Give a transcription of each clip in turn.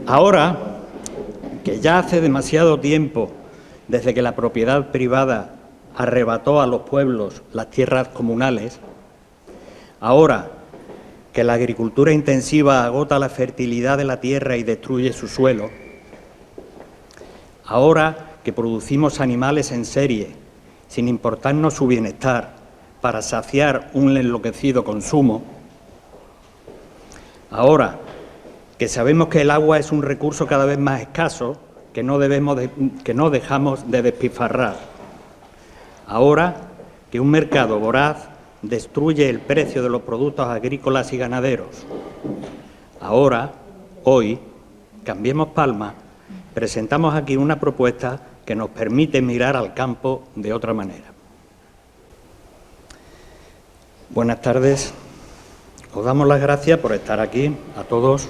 Ahora, que ya hace demasiado tiempo desde que la propiedad privada arrebató a los pueblos las tierras comunales, ahora que la agricultura intensiva agota la fertilidad de la tierra y destruye su suelo, ahora que producimos animales en serie, sin importarnos su bienestar, para saciar un enloquecido consumo, ahora que sabemos que el agua es un recurso cada vez más escaso, que no dejamos de despilfarrar, ahora que un mercado voraz destruye el precio de los productos agrícolas y ganaderos, ahora, hoy, Cambiemos Palma, presentamos aquí una propuesta que nos permite mirar al campo de otra manera. Buenas tardes. Os damos las gracias por estar aquí, a todos.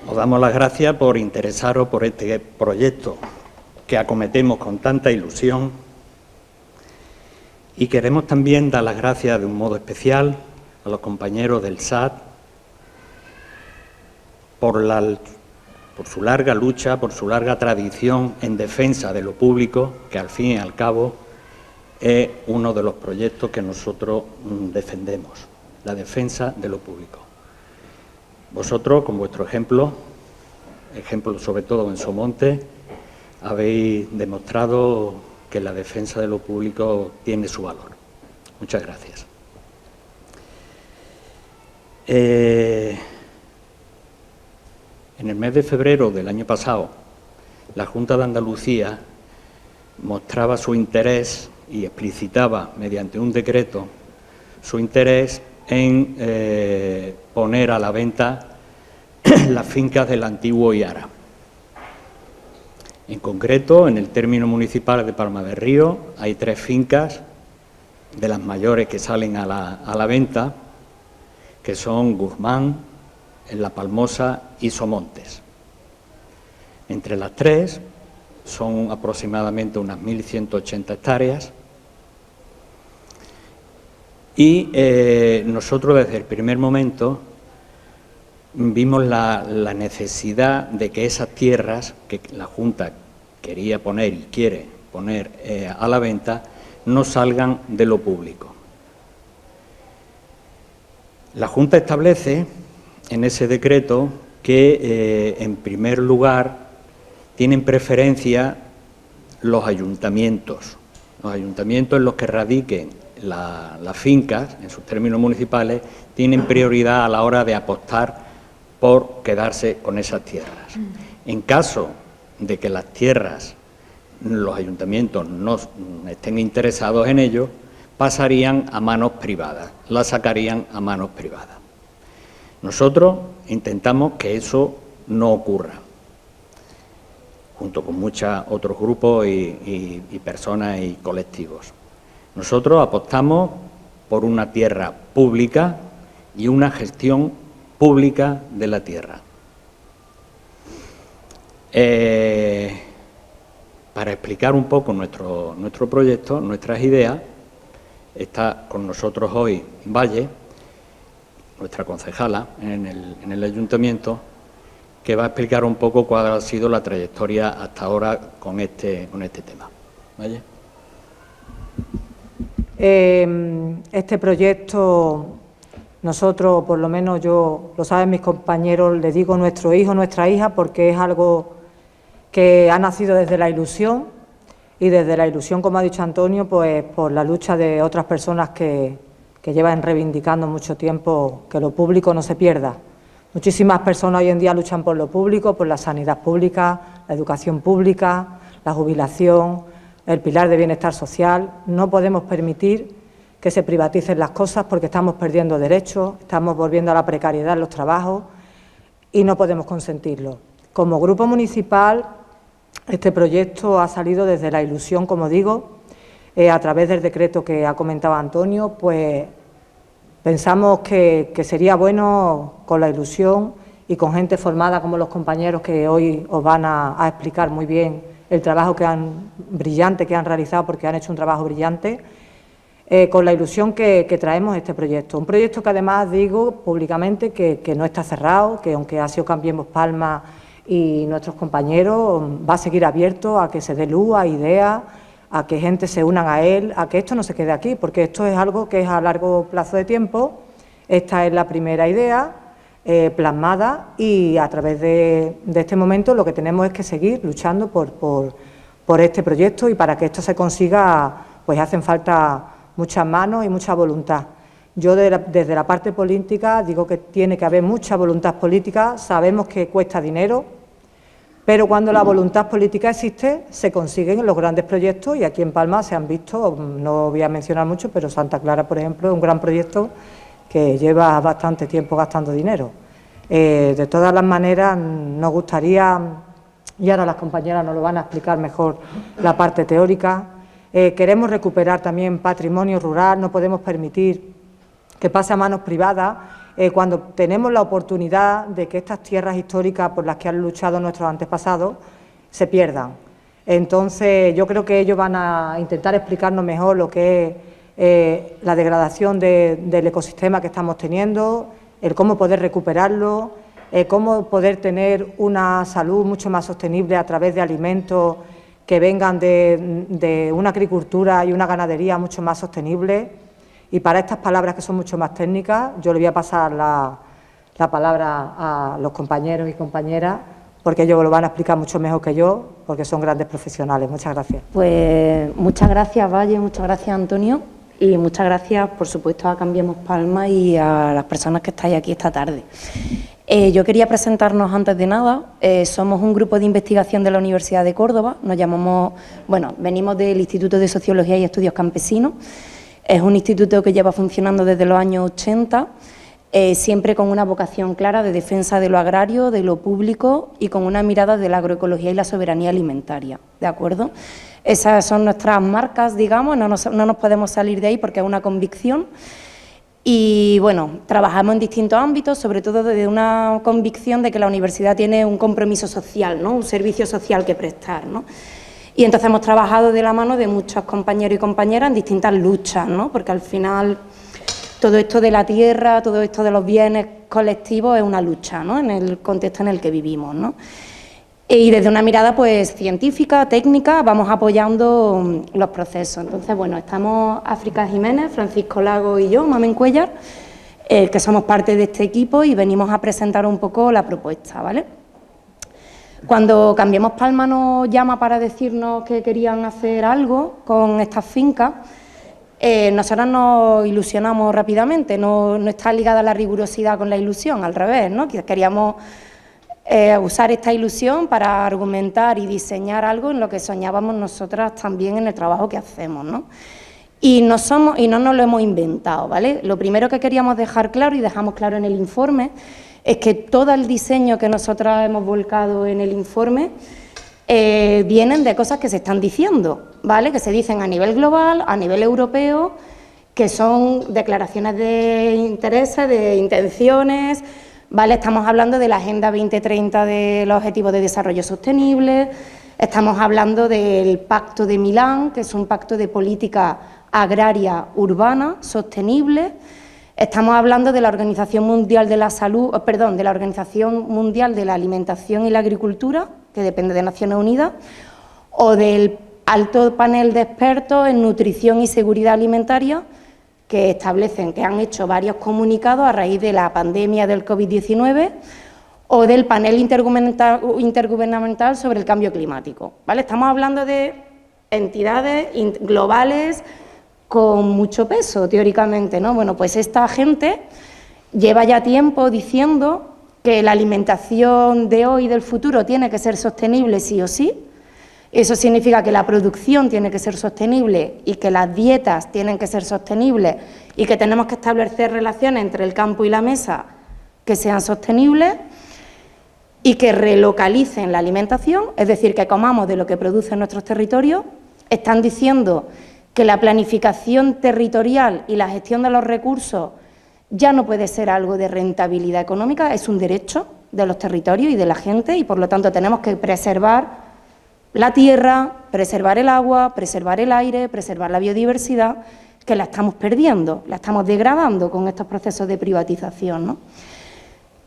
Os damos las gracias por interesaros por este proyecto que acometemos con tanta ilusión, y queremos también dar las gracias de un modo especial a los compañeros del SAT por su larga lucha, por su larga tradición en defensa de lo público, que al fin y al cabo es uno de los proyectos que nosotros defendemos, la defensa de lo público. Vosotros, con vuestro ejemplo sobre todo en Somonte, habéis demostrado que la defensa de lo público tiene su valor. Muchas gracias. En el mes de febrero del año pasado, la Junta de Andalucía mostraba su interés y explicitaba mediante un decreto su interés en poner a la venta las fincas del antiguo IARA. En concreto, en el término municipal de Palma del Río hay 3 fincas de las mayores que salen a la venta, que son Guzmán, en La Palmosa y Somontes. Entre las 3 son aproximadamente unas 1.180 hectáreas y nosotros desde el primer momento vimos la necesidad de que esas tierras que la Junta quería poner y quiere poner a la venta no salgan de lo público. La Junta establece en ese decreto que, en primer lugar, tienen preferencia los ayuntamientos en los que radiquen las fincas, en sus términos municipales, tienen prioridad a la hora de apostar por quedarse con esas tierras. En caso de que las tierras, los ayuntamientos no estén interesados en ello, pasarían a manos privadas, las sacarían a manos privadas. Nosotros intentamos que eso no ocurra, junto con muchos otros grupos y personas y colectivos. Nosotros apostamos por una tierra pública y una gestión pública de la tierra. Para explicar un poco nuestro proyecto, nuestras ideas, está con nosotros hoy Valle, nuestra concejala en el ayuntamiento, que va a explicar un poco cuál ha sido la trayectoria hasta ahora con este tema. Valle. Este proyecto, nosotros, por lo menos yo, lo saben mis compañeros, le digo nuestro hijo, nuestra hija, porque es algo que ha nacido desde la ilusión y desde la ilusión, como ha dicho Antonio, pues por la lucha de otras personas que llevan reivindicando mucho tiempo que lo público no se pierda. Muchísimas personas hoy en día luchan por lo público, por la sanidad pública, la educación pública, la jubilación, el pilar de bienestar social. No podemos permitir que se privaticen las cosas porque estamos perdiendo derechos, estamos volviendo a la precariedad en los trabajos y no podemos consentirlo. Como grupo municipal, este proyecto ha salido desde la ilusión, como digo, a través del decreto que ha comentado Antonio, pues pensamos que sería bueno, con la ilusión y con gente formada como los compañeros que hoy os van a explicar muy bien el trabajo brillante que han realizado, porque han hecho un trabajo brillante, con la ilusión que traemos este proyecto. Un proyecto que además digo públicamente que no está cerrado, que aunque ha sido Cambiemos Palma y nuestros compañeros, va a seguir abierto a que se dé luz, a ideas, a que gente se unan a él, a que esto no se quede aquí, porque esto es algo que es a largo plazo de tiempo. Esta es la primera idea plasmada y a través de este momento lo que tenemos es que seguir luchando por este proyecto, y para que esto se consiga pues hacen falta muchas manos y mucha voluntad. Yo desde la parte política digo que tiene que haber mucha voluntad política, sabemos que cuesta dinero, pero cuando la voluntad política existe se consiguen los grandes proyectos, y aquí en Palma se han visto, no voy a mencionar mucho, pero Santa Clara, por ejemplo, es un gran proyecto que lleva bastante tiempo gastando dinero. De todas las maneras, nos gustaría, y ahora las compañeras nos lo van a explicar mejor, la parte teórica. Queremos recuperar también patrimonio rural, no podemos permitir que pase a manos privadas cuando tenemos la oportunidad de que estas tierras históricas por las que han luchado nuestros antepasados se pierdan. Entonces, yo creo que ellos van a intentar explicarnos mejor lo que es la degradación del ecosistema que estamos teniendo, el cómo poder recuperarlo, cómo poder tener una salud mucho más sostenible a través de alimentos que vengan de una agricultura y una ganadería mucho más sostenible. Y para estas palabras que son mucho más técnicas, yo le voy a pasar la palabra a los compañeros y compañeras, porque ellos lo van a explicar mucho mejor que yo, porque son grandes profesionales. Muchas gracias. Pues muchas gracias, Valle, muchas gracias, Antonio, y muchas gracias, por supuesto, a Cambiemos Palma y a las personas que estáis aquí esta tarde. Yo quería presentarnos antes de nada. Somos un grupo de investigación de la Universidad de Córdoba. Nos llamamos, venimos del Instituto de Sociología y Estudios Campesinos. Es un instituto que lleva funcionando desde los años 80, siempre con una vocación clara de defensa de lo agrario, de lo público y con una mirada de la agroecología y la soberanía alimentaria, ¿de acuerdo? Esas son nuestras marcas, digamos, no nos podemos salir de ahí porque es una convicción. Y bueno, trabajamos en distintos ámbitos, sobre todo desde una convicción de que la universidad tiene un compromiso social, ¿no? Un servicio social que prestar, ¿no? Y entonces hemos trabajado de la mano de muchos compañeros y compañeras en distintas luchas, ¿no? Porque al final todo esto de la tierra, todo esto de los bienes colectivos es una lucha, ¿no? En el contexto en el que vivimos, ¿no? Y desde una mirada pues científica, técnica, vamos apoyando los procesos. Entonces, bueno, estamos África Jiménez, Francisco Lago y yo, Mamen Cuellar, que somos parte de este equipo y venimos a presentar un poco la propuesta, ¿vale? Cuando Cambiemos Palma nos llama para decirnos que querían hacer algo con estas fincas, nosotras nos ilusionamos rápidamente, no está ligada la rigurosidad con la ilusión, al revés, ¿no? Queríamos usar esta ilusión para argumentar y diseñar algo en lo que soñábamos nosotras también en el trabajo que hacemos, ¿no? Y no nos lo hemos inventado, ¿vale? Lo primero que queríamos dejar claro, y dejamos claro en el informe, es que todo el diseño que nosotras hemos volcado en el informe vienen de cosas que se están diciendo, ¿vale? Que se dicen a nivel global, a nivel europeo, que son declaraciones de intereses, de intenciones, ¿vale? Estamos hablando de la Agenda 2030 de los Objetivos de Desarrollo Sostenible, estamos hablando del Pacto de Milán, que es un pacto de política agraria urbana sostenible. Estamos hablando de la Organización Mundial de la Salud, de la Organización Mundial de la Alimentación y la Agricultura, que depende de Naciones Unidas, o del alto panel de expertos en nutrición y seguridad alimentaria, que establecen que han hecho varios comunicados a raíz de la pandemia del COVID-19, o del panel intergubernamental sobre el cambio climático, ¿vale? Estamos hablando de entidades globales con mucho peso, teóricamente, ¿no? Bueno, pues esta gente lleva ya tiempo diciendo que la alimentación de hoy y del futuro tiene que ser sostenible sí o sí. Eso significa que la producción tiene que ser sostenible y que las dietas tienen que ser sostenibles y que tenemos que establecer relaciones entre el campo y la mesa que sean sostenibles y que relocalicen la alimentación, es decir, que comamos de lo que producen nuestros territorios. Están diciendo que la planificación territorial y la gestión de los recursos ya no puede ser algo de rentabilidad económica, es un derecho de los territorios y de la gente y, por lo tanto, tenemos que preservar la tierra, preservar el agua, preservar el aire, preservar la biodiversidad, que la estamos perdiendo, la estamos degradando con estos procesos de privatización, ¿no?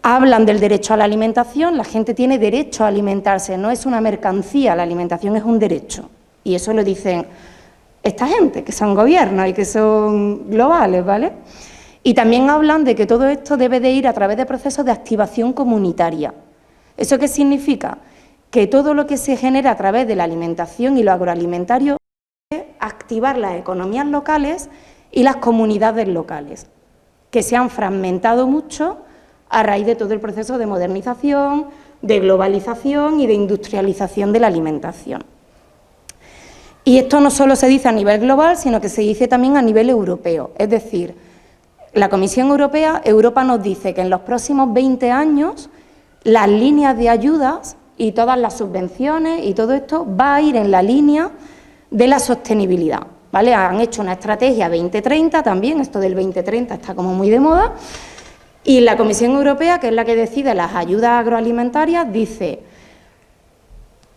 Hablan del derecho a la alimentación, la gente tiene derecho a alimentarse, no es una mercancía, la alimentación es un derecho. Y eso lo dicen esta gente, que son gobiernos y que son globales, ¿vale? Y también hablan de que todo esto debe de ir a través de procesos de activación comunitaria. ¿Eso qué significa? Que todo lo que se genera a través de la alimentación y lo agroalimentario es activar las economías locales y las comunidades locales, que se han fragmentado mucho a raíz de todo el proceso de modernización, de globalización y de industrialización de la alimentación. Y esto no solo se dice a nivel global, sino que se dice también a nivel europeo. Es decir, la Comisión Europea, Europa nos dice que en los próximos 20 años las líneas de ayudas y todas las subvenciones y todo esto va a ir en la línea de la sostenibilidad, ¿vale? Han hecho una estrategia 2030 también, esto del 2030 está como muy de moda, y la Comisión Europea, que es la que decide las ayudas agroalimentarias, dice: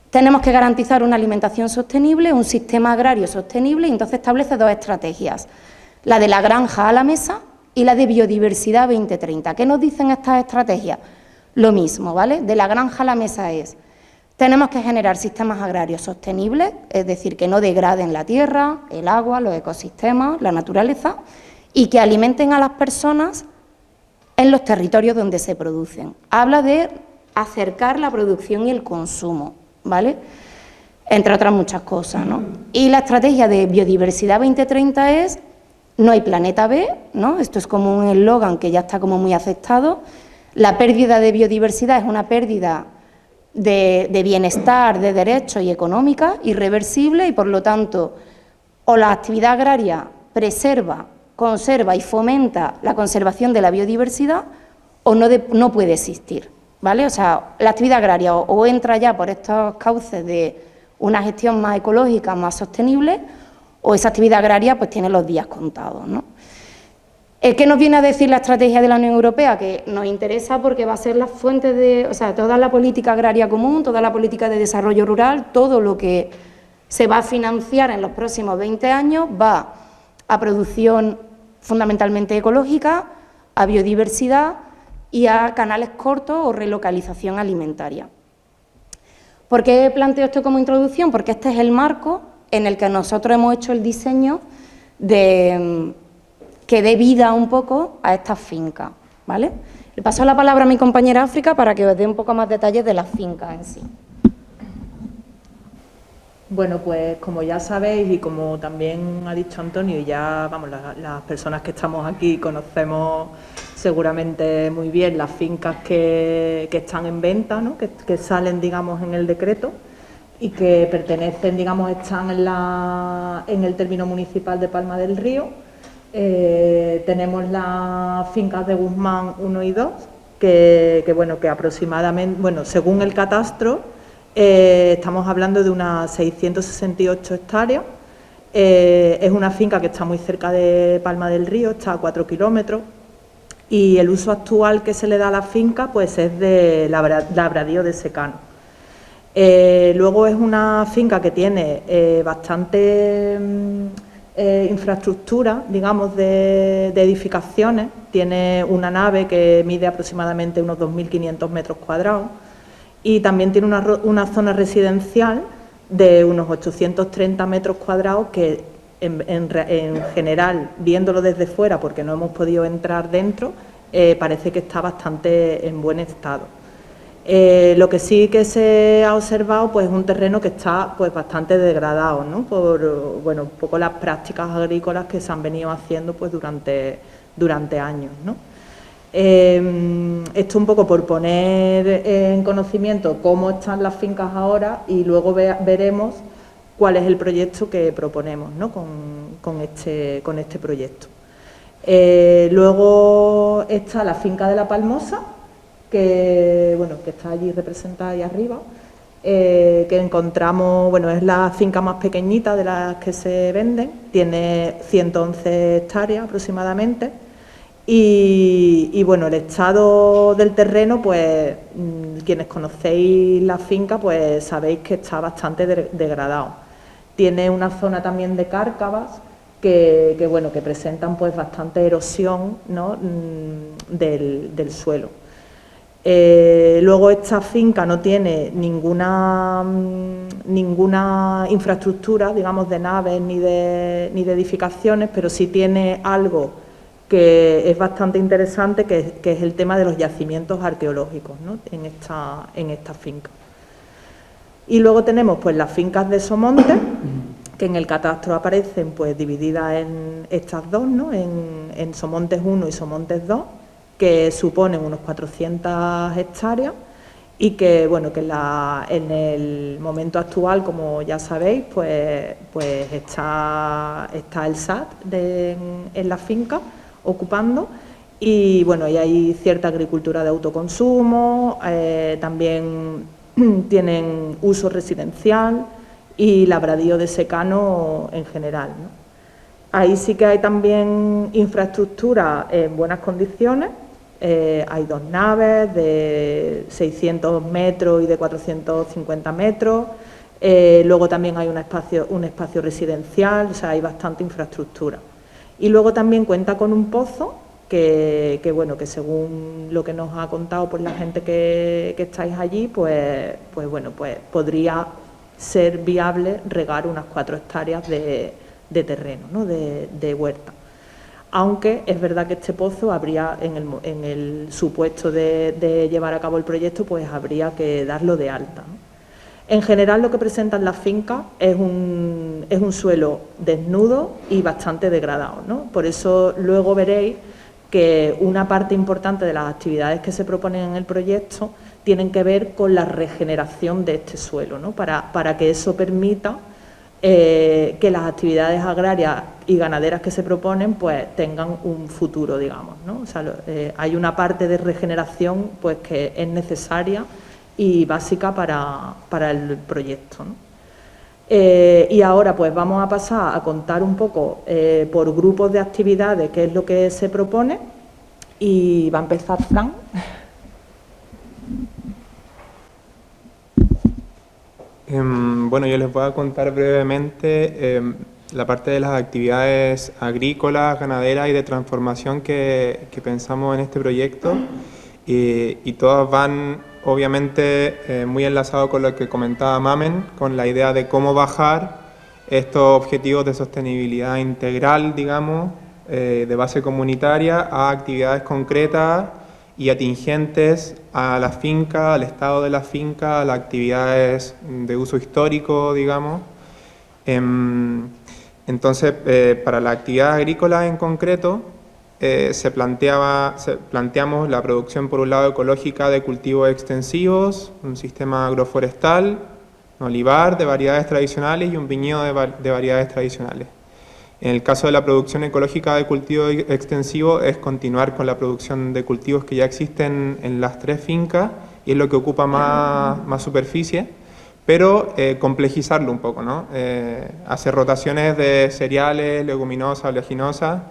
tenemos que garantizar una alimentación sostenible, un sistema agrario sostenible, y entonces establece dos estrategias, la de la granja a la mesa y la de biodiversidad 2030. ¿Qué nos dicen estas estrategias? Lo mismo, ¿vale? De la granja a la mesa es: tenemos que generar sistemas agrarios sostenibles, es decir, que no degraden la tierra, el agua, los ecosistemas, la naturaleza, y que alimenten a las personas en los territorios donde se producen. Habla de acercar la producción y el consumo, ¿vale? Entre otras muchas cosas, ¿no? Y la estrategia de biodiversidad 2030 es: no hay planeta B, ¿no? Esto es como un eslogan que ya está como muy aceptado. La pérdida de biodiversidad es una pérdida de bienestar, de derechos y económica, irreversible, y por lo tanto o la actividad agraria preserva, conserva y fomenta la conservación de la biodiversidad o no puede existir, ¿vale? O sea, la actividad agraria o entra ya por estos cauces de una gestión más ecológica, más sostenible, o esa actividad agraria pues tiene los días contados, ¿no? ¿Qué nos viene a decir la estrategia de la Unión Europea? Que nos interesa porque va a ser la fuente de, o sea, toda la política agraria común, toda la política de desarrollo rural, todo lo que se va a financiar en los próximos 20 años va a producción fundamentalmente ecológica, a biodiversidad y a canales cortos o relocalización alimentaria. ¿Por qué planteo esto como introducción? Porque este es el marco en el que nosotros hemos hecho el diseño que dé vida un poco a estas fincas, ¿vale? Le paso la palabra a mi compañera África para que os dé un poco más detalles de las fincas en sí. Bueno, pues como ya sabéis y como también ha dicho Antonio, y ya vamos, las personas que estamos aquí conocemos seguramente muy bien las fincas que están en venta, ¿no? que salen, digamos, en el decreto y que pertenecen, digamos, están en el término municipal de Palma del Río. Tenemos las fincas de Guzmán 1 y 2, que aproximadamente, según el catastro, estamos hablando de unas 668 hectáreas. Es una finca que está muy cerca de Palma del Río, está a 4 kilómetros, y el uso actual que se le da a la finca pues es de labradío de secano. Luego es una finca que tiene bastante infraestructura, digamos, de edificaciones. Tiene una nave que mide aproximadamente unos 2.500 metros cuadrados y también tiene una zona residencial de unos 830 metros cuadrados que en general, viéndolo desde fuera, porque no hemos podido entrar dentro, parece que está bastante en buen estado. Lo que sí que se ha observado pues es un terreno que está pues bastante degradado, ¿no? Por un poco las prácticas agrícolas que se han venido haciendo pues durante años, ¿no? Esto un poco por poner en conocimiento cómo están las fincas ahora y luego veremos cuál es el proyecto que proponemos, ¿no? con este proyecto. Luego está la finca de La Palmosa, que está allí representada ahí arriba, que encontramos, es la finca más pequeñita de las que se venden, tiene 111 hectáreas aproximadamente, y el estado del terreno, pues quienes conocéis la finca, pues sabéis que está bastante degradado. Tiene una zona también de cárcavas bueno, que presentan pues bastante erosión, ¿no?, del suelo. Luego esta finca no tiene ninguna infraestructura, digamos, de naves ni de edificaciones, pero sí tiene algo que es bastante interesante, que es el tema de los yacimientos arqueológicos, ¿no?, en esta finca. Y luego tenemos pues las fincas de Somonte, que en el catastro aparecen pues divididas en estas dos, ¿no?, en Somontes 1 y Somontes 2, que suponen unos 400 hectáreas y que, bueno, que en el momento actual, como ya sabéis, pues está el SAT en la finca ocupando, y bueno, y hay cierta agricultura de autoconsumo, también tienen uso residencial y labradío de secano en general, ¿no? Ahí sí que hay también infraestructura en buenas condiciones. Hay 2 naves de 600 metros y de 450 metros. Luego también hay un espacio residencial, o sea, hay bastante infraestructura. Y luego también cuenta con un pozo que bueno, que según lo que nos ha contado pues la gente que estáis allí, pues bueno, pues podría ser viable regar unas 4 hectáreas de terreno, ¿no?, de huerta. Aunque es verdad que este pozo habría, en el supuesto de llevar a cabo el proyecto, pues habría que darlo de alta, ¿no? En general lo que presentan las fincas es un suelo desnudo y bastante degradado, ¿no? Por eso luego veréis que una parte importante de las actividades que se proponen en el proyecto tienen que ver con la regeneración de este suelo, ¿no?, para que eso permita que las actividades agrarias y ganaderas que se proponen pues tengan un futuro, digamos, ¿no? O sea, hay una parte de regeneración pues que es necesaria y básica para el proyecto, ¿no? Y ahora pues vamos a pasar a contar un poco por grupos de actividades qué es lo que se propone, y va a empezar Fran. Bueno, yo les voy a contar brevemente la parte de las actividades agrícolas, ganaderas y de transformación que pensamos en este proyecto, y todas van obviamente muy enlazadas con lo que comentaba Mamen, con la idea de cómo bajar estos objetivos de sostenibilidad integral, digamos, de base comunitaria, a actividades concretas y atingentes a la finca, al estado de la finca, a las actividades de uso histórico, digamos. Entonces, para la actividad agrícola en concreto, planteamos la producción, por un lado, ecológica de cultivos extensivos, un sistema agroforestal, un olivar de variedades tradicionales y un viñedo de variedades tradicionales. En el caso de la producción ecológica de cultivo extensivo, es continuar con la producción de cultivos que ya existen en las 3 fincas, y es lo que ocupa más superficie, pero complejizarlo un poco, ¿no? Hacer rotaciones de cereales, leguminosas, oleaginosas,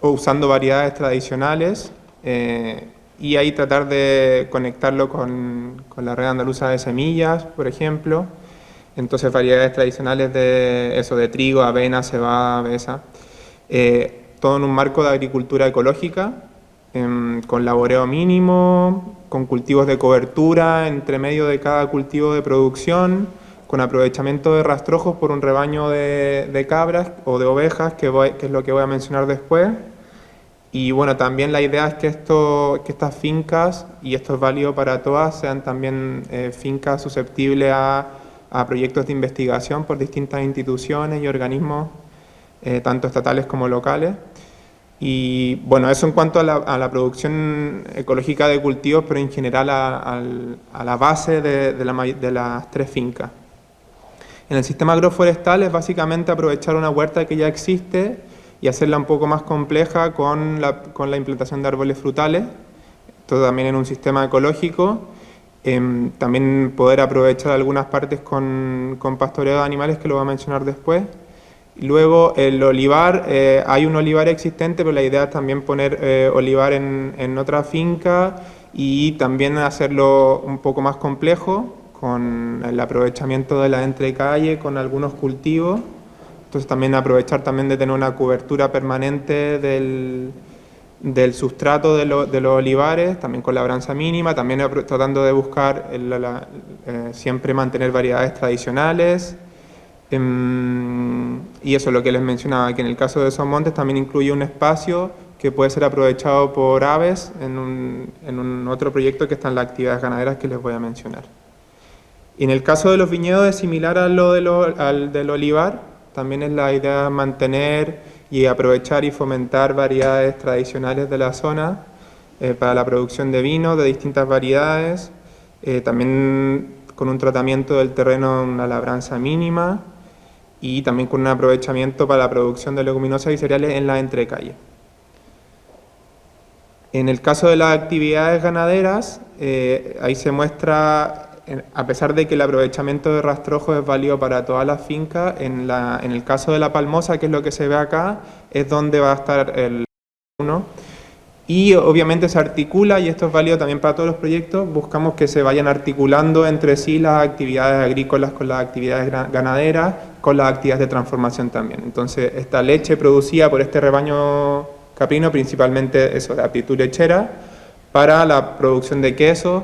o usando variedades tradicionales, y ahí tratar de conectarlo con la red andaluza de semillas, por ejemplo. Entonces, variedades tradicionales de trigo, avena, cebada, avesa, todo en un marco de agricultura ecológica, con laboreo mínimo, con cultivos de cobertura entre medio de cada cultivo de producción, con aprovechamiento de rastrojos por un rebaño de cabras o de ovejas, que es lo que voy a mencionar después. Y bueno, también la idea es que estas fincas, y esto es válido para todas, sean también fincas susceptibles a proyectos de investigación por distintas instituciones y organismos, tanto estatales como locales. Y bueno, eso en cuanto a la producción ecológica de cultivos, pero en general a la base de las 3 fincas. En el sistema agroforestal es básicamente aprovechar una huerta que ya existe y hacerla un poco más compleja con la implantación de árboles frutales, todo también en un sistema ecológico. También poder aprovechar algunas partes con pastoreo de animales, que lo voy a mencionar después. Y luego el olivar, hay un olivar existente, pero la idea es también poner olivar en otra finca, y también hacerlo un poco más complejo con el aprovechamiento de la entrecalle con algunos cultivos, Entonces también aprovechar también de tener una cobertura permanente del sustrato de los olivares, también con labranza mínima, también tratando de buscar siempre mantener variedades tradicionales. Y eso es lo que les mencionaba, que en el caso de esos montes también incluye un espacio que puede ser aprovechado por aves en un otro proyecto que están las actividades ganaderas que les voy a mencionar. Y en el caso de los viñedos es similar al del olivar, también es la idea mantener y aprovechar y fomentar variedades tradicionales de la zona para la producción de vino de distintas variedades, también con un tratamiento del terreno en una labranza mínima y también con un aprovechamiento para la producción de leguminosas y cereales en la entrecalle. En el caso de las actividades ganaderas, ahí se muestra, a pesar de que el aprovechamiento de rastrojos es válido para todas las fincas, en el caso de la palmosa, que es lo que se ve acá, es donde va a estar el uno. Y obviamente se articula, y esto es válido también para todos los proyectos, buscamos que se vayan articulando entre sí las actividades agrícolas con las actividades ganaderas, con las actividades de transformación también. Entonces, esta leche producida por este rebaño caprino, principalmente eso, de aptitud lechera, para la producción de queso,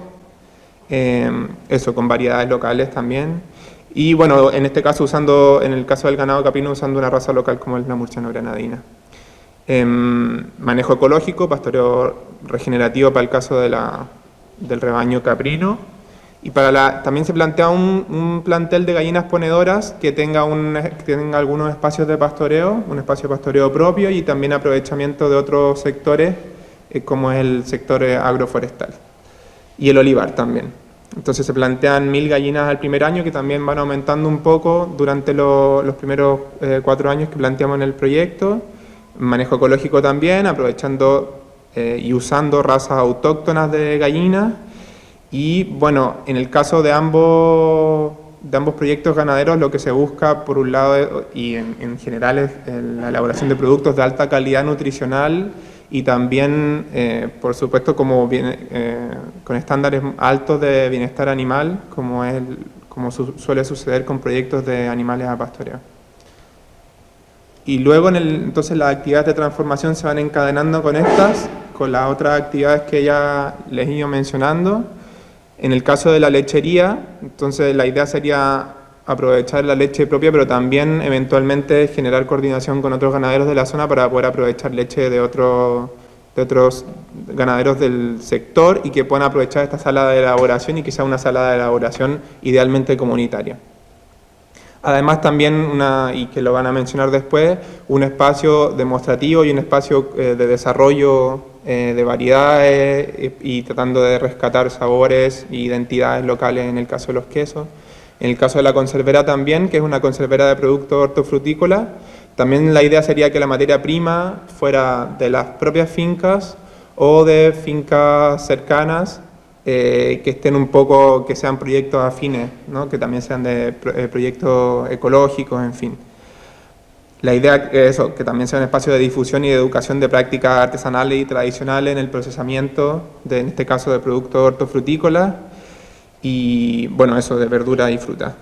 eso, con variedades locales también. Y bueno, en este caso en el caso del ganado caprino, usando una raza local como es la murciano granadina. Manejo ecológico, pastoreo regenerativo para el caso del rebaño caprino. Y también se plantea un plantel de gallinas ponedoras que tenga algunos espacios de pastoreo, un espacio de pastoreo propio y también aprovechamiento de otros sectores, como es el sector agroforestal. Y el olivar también. Entonces se plantean 1000 gallinas al primer año, que también van aumentando un poco durante los primeros 4 años que planteamos en el proyecto. Manejo ecológico también, aprovechando y usando razas autóctonas de gallinas. Y bueno, en el caso de ambos proyectos ganaderos, lo que se busca por un lado y en general es la elaboración de productos de alta calidad nutricional y también, por supuesto, con estándares altos de bienestar animal, como suele suceder con proyectos de animales a pastoreo. Y luego, entonces, las actividades de transformación se van encadenando con las otras actividades que ya les he ido mencionando. En el caso de la lechería, entonces la idea sería aprovechar la leche propia, pero también eventualmente generar coordinación con otros ganaderos de la zona para poder aprovechar leche de otros ganaderos del sector y que puedan aprovechar esta sala de elaboración y que sea una sala de elaboración idealmente comunitaria. Además también, y que lo van a mencionar después, un espacio demostrativo y un espacio de desarrollo de variedades y tratando de rescatar sabores e identidades locales en el caso de los quesos. En el caso de la conservera también, que es una conservera de productos hortofrutícolas, también la idea sería que la materia prima fuera de las propias fincas o de fincas cercanas, que estén que sean proyectos afines, ¿no? Que también sean de proyectos ecológicos, en fin. La idea es eso, que también sea un espacio de difusión y de educación de prácticas artesanales y tradicionales en el procesamiento, en este caso de productos hortofrutícolas, y bueno, eso de verdura y fruta.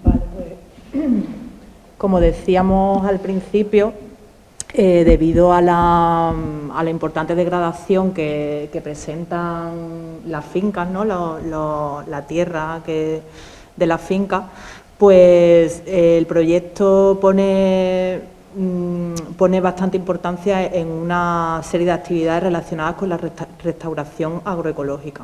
Vale, pues, como decíamos al principio, debido a la importante degradación que presentan las fincas, ¿no? La tierra de las fincas, pues el proyecto pone bastante importancia en una serie de actividades relacionadas con la restauración agroecológica.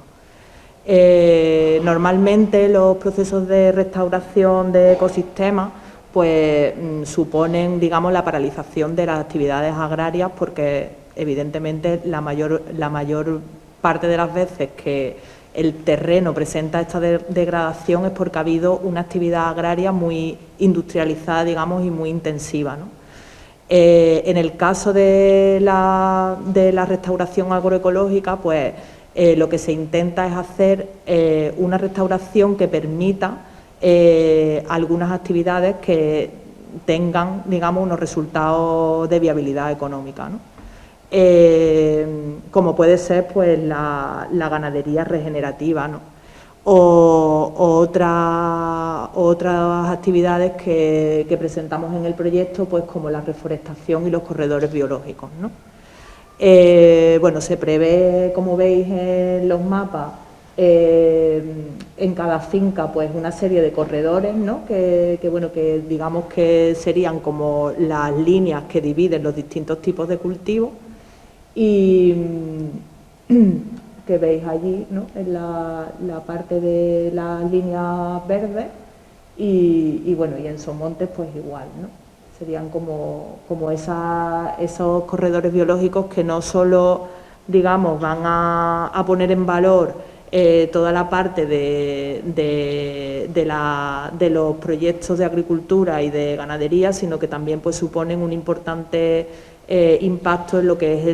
Normalmente los procesos de restauración de ecosistemas pues suponen, digamos, la paralización de las actividades agrarias, porque evidentemente la mayor parte de las veces que el terreno presenta esta degradación es porque ha habido una actividad agraria muy industrializada, digamos, y muy intensiva, ¿no? En el caso de la restauración agroecológica, pues lo que se intenta es hacer una restauración que permita algunas actividades que tengan, digamos, unos resultados de viabilidad económica, ¿no? Como puede ser pues la ganadería regenerativa, ¿no? o otras actividades que presentamos en el proyecto, pues como la reforestación y los corredores biológicos, ¿no? Bueno, se prevé, como veis en los mapas, en cada finca pues una serie de corredores, ¿no? que digamos que serían como las líneas que dividen los distintos tipos de cultivos y que veis allí, ¿no? En la parte de las líneas verdes y bueno, y en Somontes pues igual, ¿no? Serían como esos corredores biológicos que no solo, digamos, van a poner en valor toda la parte de los proyectos de agricultura y de ganadería, sino que también pues suponen un importante impacto en lo que es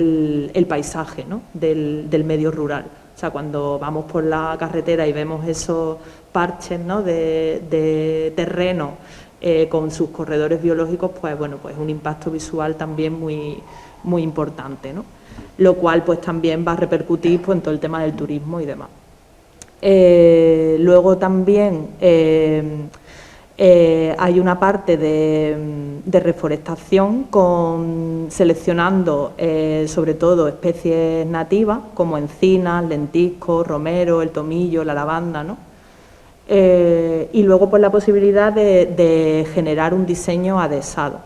el paisaje, ¿no? del medio rural. O sea, cuando vamos por la carretera y vemos esos parches, ¿no? de terreno con sus corredores biológicos, pues bueno, pues un impacto visual también muy, muy importante, ¿no? Lo cual pues también va a repercutir pues, en todo el tema del turismo y demás. Luego también hay una parte de reforestación seleccionando sobre todo especies nativas como encinas, lentisco, romero, el tomillo, la lavanda, ¿no? Y luego pues la posibilidad de generar un diseño adhesado,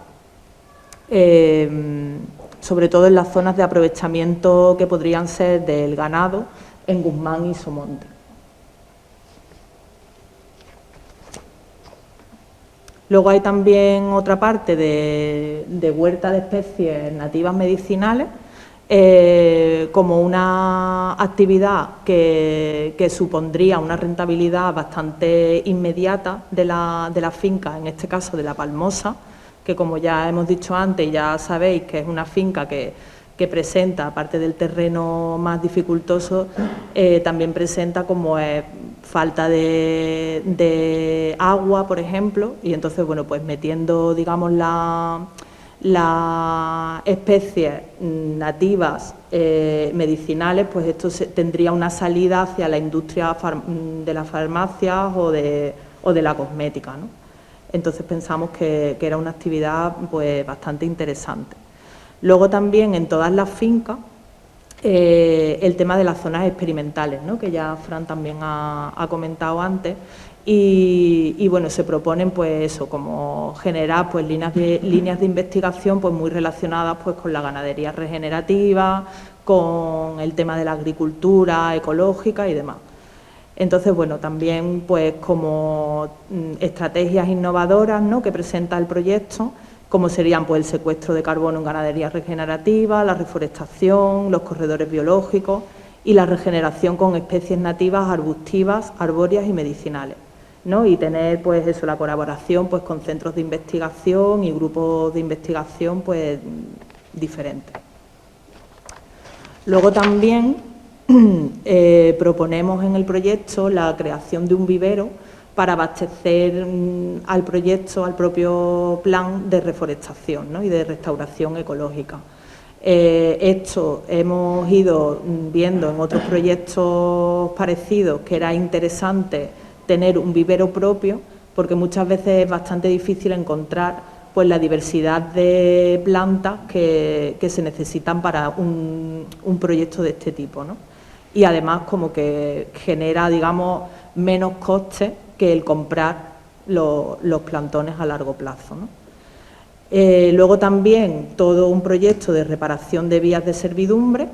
sobre todo en las zonas de aprovechamiento que podrían ser del ganado en Guzmán y Somonte. Luego hay también otra parte de huerta de especies nativas medicinales, como una actividad que supondría una rentabilidad bastante inmediata de la finca, en este caso de La Palmosa, que como ya hemos dicho antes, ya sabéis que es una finca que presenta, aparte del terreno más dificultoso, también presenta como falta de agua, por ejemplo, y entonces, bueno, pues metiendo, digamos, las especies nativas medicinales, pues esto tendría una salida hacia la industria de las farmacias o de la cosmética, ¿no? Entonces pensamos que era una actividad pues bastante interesante. Luego también en todas las fincas el tema de las zonas experimentales, ¿no? Que ya Fran también ha comentado antes. Y bueno, se proponen pues eso, como generar pues líneas de investigación pues muy relacionadas pues con la ganadería regenerativa, con el tema de la agricultura ecológica y demás. Entonces, bueno, también pues como estrategias innovadoras, ¿no? Que presenta el proyecto, como serían pues el secuestro de carbono en ganadería regenerativa, la reforestación, los corredores biológicos y la regeneración con especies nativas, arbustivas, arbóreas y medicinales, ¿no? Y tener pues eso, la colaboración pues con centros de investigación y grupos de investigación pues diferentes. Luego también proponemos en el proyecto la creación de un vivero para abastecer al proyecto, al propio plan de reforestación, ¿no? Y de restauración ecológica. Esto hemos ido viendo en otros proyectos parecidos que era interesante tener un vivero propio, porque muchas veces es bastante difícil encontrar pues la diversidad de plantas que se necesitan para un proyecto de este tipo, ¿no? Y además como que genera, digamos, menos costes que el comprar los plantones a largo plazo, ¿no? Luego también todo un proyecto de reparación de vías de servidumbre,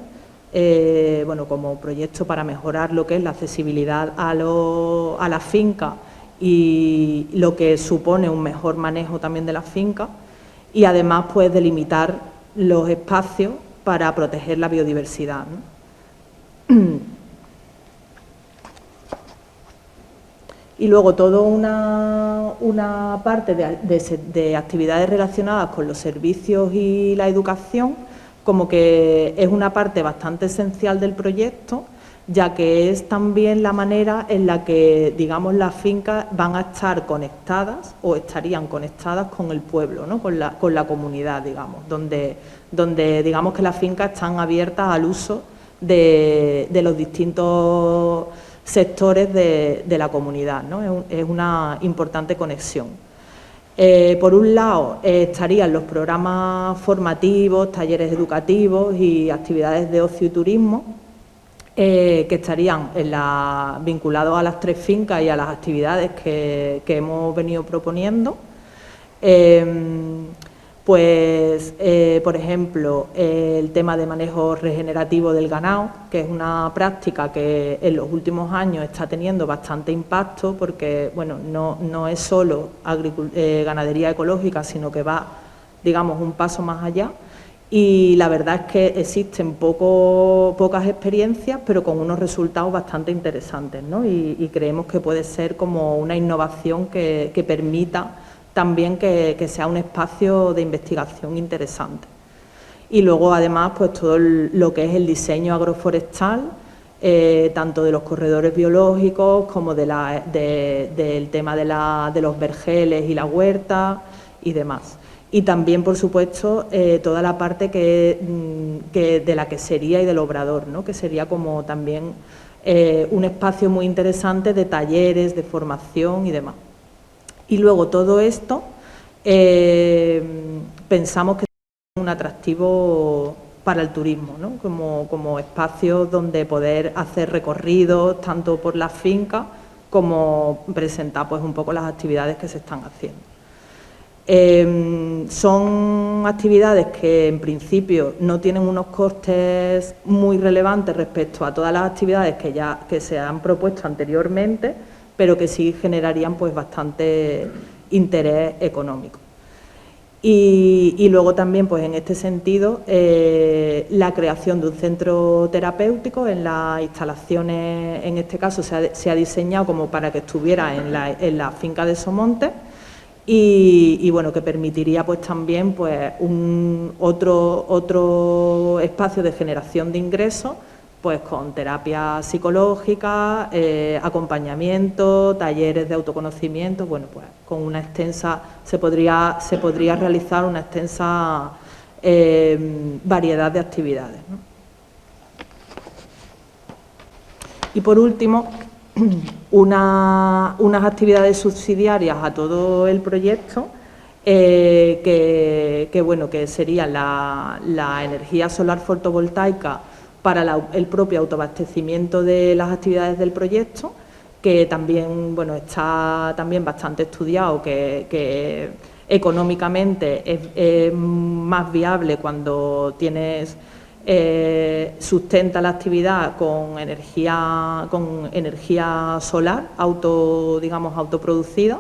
bueno, como proyecto para mejorar lo que es la accesibilidad a las fincas y lo que supone un mejor manejo también de las fincas y además pues delimitar los espacios para proteger la biodiversidad, ¿no? Y luego toda una parte de actividades relacionadas con los servicios y la educación, como que es una parte bastante esencial del proyecto, ya que es también la manera en la que, digamos, las fincas van a estar conectadas o estarían conectadas con el pueblo, ¿no? con la comunidad, digamos, donde digamos que las fincas están abiertas al uso de los distintos sectores de la comunidad, ¿no? Es una importante conexión. Por un lado, estarían los programas formativos, talleres educativos y actividades de ocio y turismo, que estarían vinculados a las 3 fincas y a las actividades que hemos venido proponiendo. Por ejemplo, el tema de manejo regenerativo del ganado, que es una práctica que en los últimos años está teniendo bastante impacto, porque bueno, no es solo ganadería ecológica, sino que va, digamos, un paso más allá. Y la verdad es que existen pocas experiencias, pero con unos resultados bastante interesantes, ¿no? Y creemos que puede ser como una innovación que permita también que sea un espacio de investigación interesante. Y luego, además, pues todo lo que es el diseño agroforestal, tanto de los corredores biológicos como del tema de los vergeles y la huerta y demás. Y también, por supuesto, toda la parte de la quesería y del obrador, ¿no? Que sería como también un espacio muy interesante de talleres, de formación y demás. Y luego todo esto pensamos que es un atractivo para el turismo, ¿no? Como espacios donde poder hacer recorridos tanto por las fincas como presentar pues un poco las actividades que se están haciendo. Son actividades que en principio no tienen unos costes muy relevantes respecto a todas las actividades que se han propuesto anteriormente, pero que sí generarían pues bastante interés económico. Y luego también, pues en este sentido, la creación de un centro terapéutico en las instalaciones, en este caso se ha diseñado como para que estuviera en la finca de Somonte y bueno, que permitiría pues también pues otro espacio de generación de ingresos, pues con terapia psicológica, acompañamiento, talleres de autoconocimiento, bueno, pues con una extensa, se podría realizar una extensa variedad de actividades, ¿no? Y por último, unas actividades subsidiarias a todo el proyecto, que sería la energía solar fotovoltaica para el propio autoabastecimiento de las actividades del proyecto, que también bueno, está también bastante estudiado, que económicamente es más viable cuando tienes sustenta la actividad con energía solar autoproducida.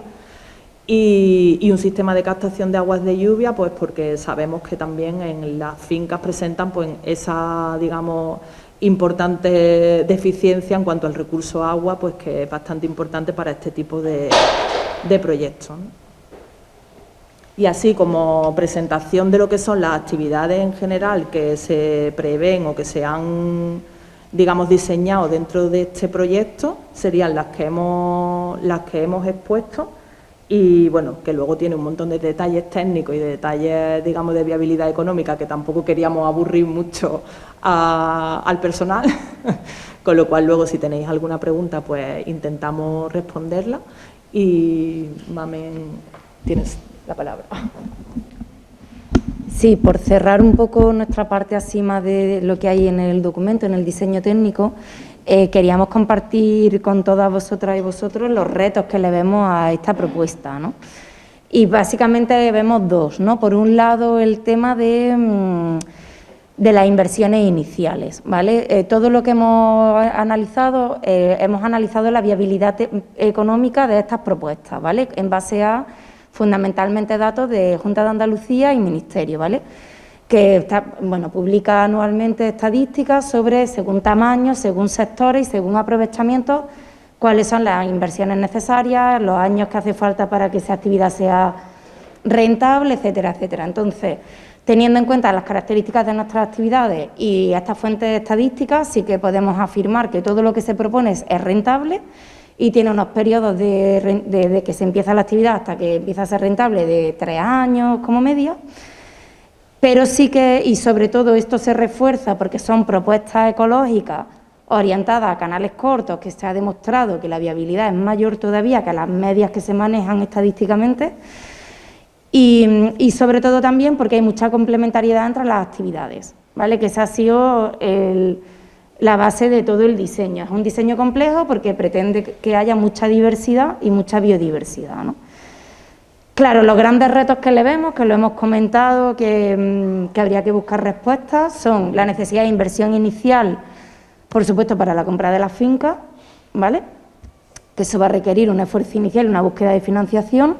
Y un sistema de captación de aguas de lluvia, pues porque sabemos que también en las fincas presentan pues esa, digamos, importante deficiencia en cuanto al recurso agua, pues que es bastante importante para este tipo de proyectos, ¿no? Y así como presentación de lo que son las actividades en general que se prevén o que se han, digamos, diseñado dentro de este proyecto, serían las que hemos expuesto. Y bueno, que luego tiene un montón de detalles técnicos y de detalles, digamos, de viabilidad económica que tampoco queríamos aburrir mucho al personal, con lo cual luego si tenéis alguna pregunta pues intentamos responderla. Y Mamen, tienes la palabra. Sí, por cerrar un poco nuestra parte así más de lo que hay en el documento, en el diseño técnico, queríamos compartir con todas vosotras y vosotros los retos que le vemos a esta propuesta, ¿no? Y básicamente vemos dos, ¿no? Por un lado, el tema de las inversiones iniciales, ¿vale? Todo lo que hemos analizado la viabilidad económica de estas propuestas, ¿vale? En base a fundamentalmente datos de Junta de Andalucía y Ministerio, ¿vale? Que publica anualmente estadísticas sobre, según tamaño, según sectores y según aprovechamientos, cuáles son las inversiones necesarias, los años que hace falta para que esa actividad sea rentable, etcétera, etcétera. Entonces, teniendo en cuenta las características de nuestras actividades y estas fuentes estadísticas, sí que podemos afirmar que todo lo que se propone es rentable y tiene unos periodos de que se empieza la actividad hasta que empieza a ser rentable de 3 años como media. Pero sí que, y sobre todo esto se refuerza porque son propuestas ecológicas orientada a canales cortos, que se ha demostrado que la viabilidad es mayor todavía que las medias que se manejan estadísticamente, y sobre todo también porque hay mucha complementariedad entre las actividades, ¿vale? Que esa ha sido la base de todo el diseño. Es un diseño complejo porque pretende que haya mucha diversidad y mucha biodiversidad, ¿no? Claro, los grandes retos que le vemos, que lo hemos comentado, que habría que buscar respuestas, son la necesidad de inversión inicial, por supuesto, para la compra de las fincas, ¿vale? Que eso va a requerir un esfuerzo inicial, una búsqueda de financiación,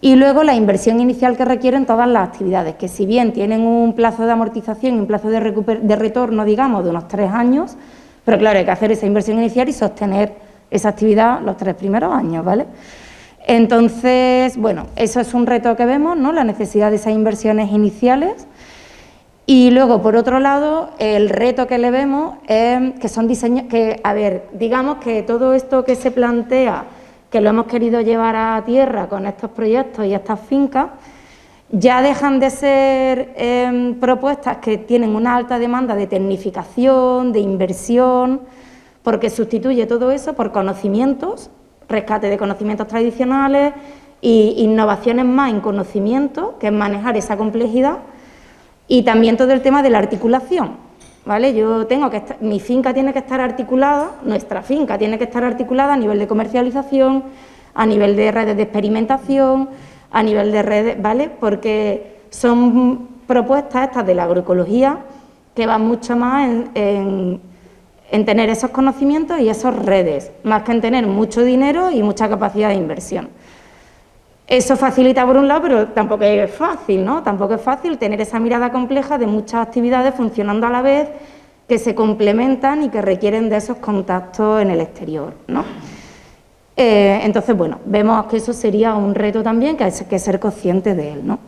y luego la inversión inicial que requieren todas las actividades, que si bien tienen un plazo de amortización y un plazo de retorno, digamos, de unos 3 años, pero claro, hay que hacer esa inversión inicial y sostener esa actividad los 3 primeros años, ¿vale? Entonces, bueno, eso es un reto que vemos, ¿no? La necesidad de esas inversiones iniciales. Y luego, por otro lado, el reto que le vemos es que son diseños que, a ver, digamos que todo esto que se plantea, que lo hemos querido llevar a tierra con estos proyectos y estas fincas, ya dejan de ser propuestas que tienen una alta demanda de tecnificación, de inversión, porque sustituye todo eso por conocimientos, rescate de conocimientos tradicionales e innovaciones más en conocimiento, que es manejar esa complejidad, y también todo el tema de la articulación, ¿vale? Mi finca tiene que estar articulada, nuestra finca tiene que estar articulada a nivel de comercialización, a nivel de redes de experimentación, a nivel de redes, ¿vale? Porque son propuestas estas de la agroecología que van mucho más en tener esos conocimientos y esas redes, más que en tener mucho dinero y mucha capacidad de inversión. Eso facilita por un lado, pero tampoco es fácil, ¿no? Tampoco es fácil tener esa mirada compleja de muchas actividades funcionando a la vez, que se complementan y que requieren de esos contactos en el exterior, ¿no? Entonces, bueno, vemos que eso sería un reto también, que hay que ser consciente de él, ¿no?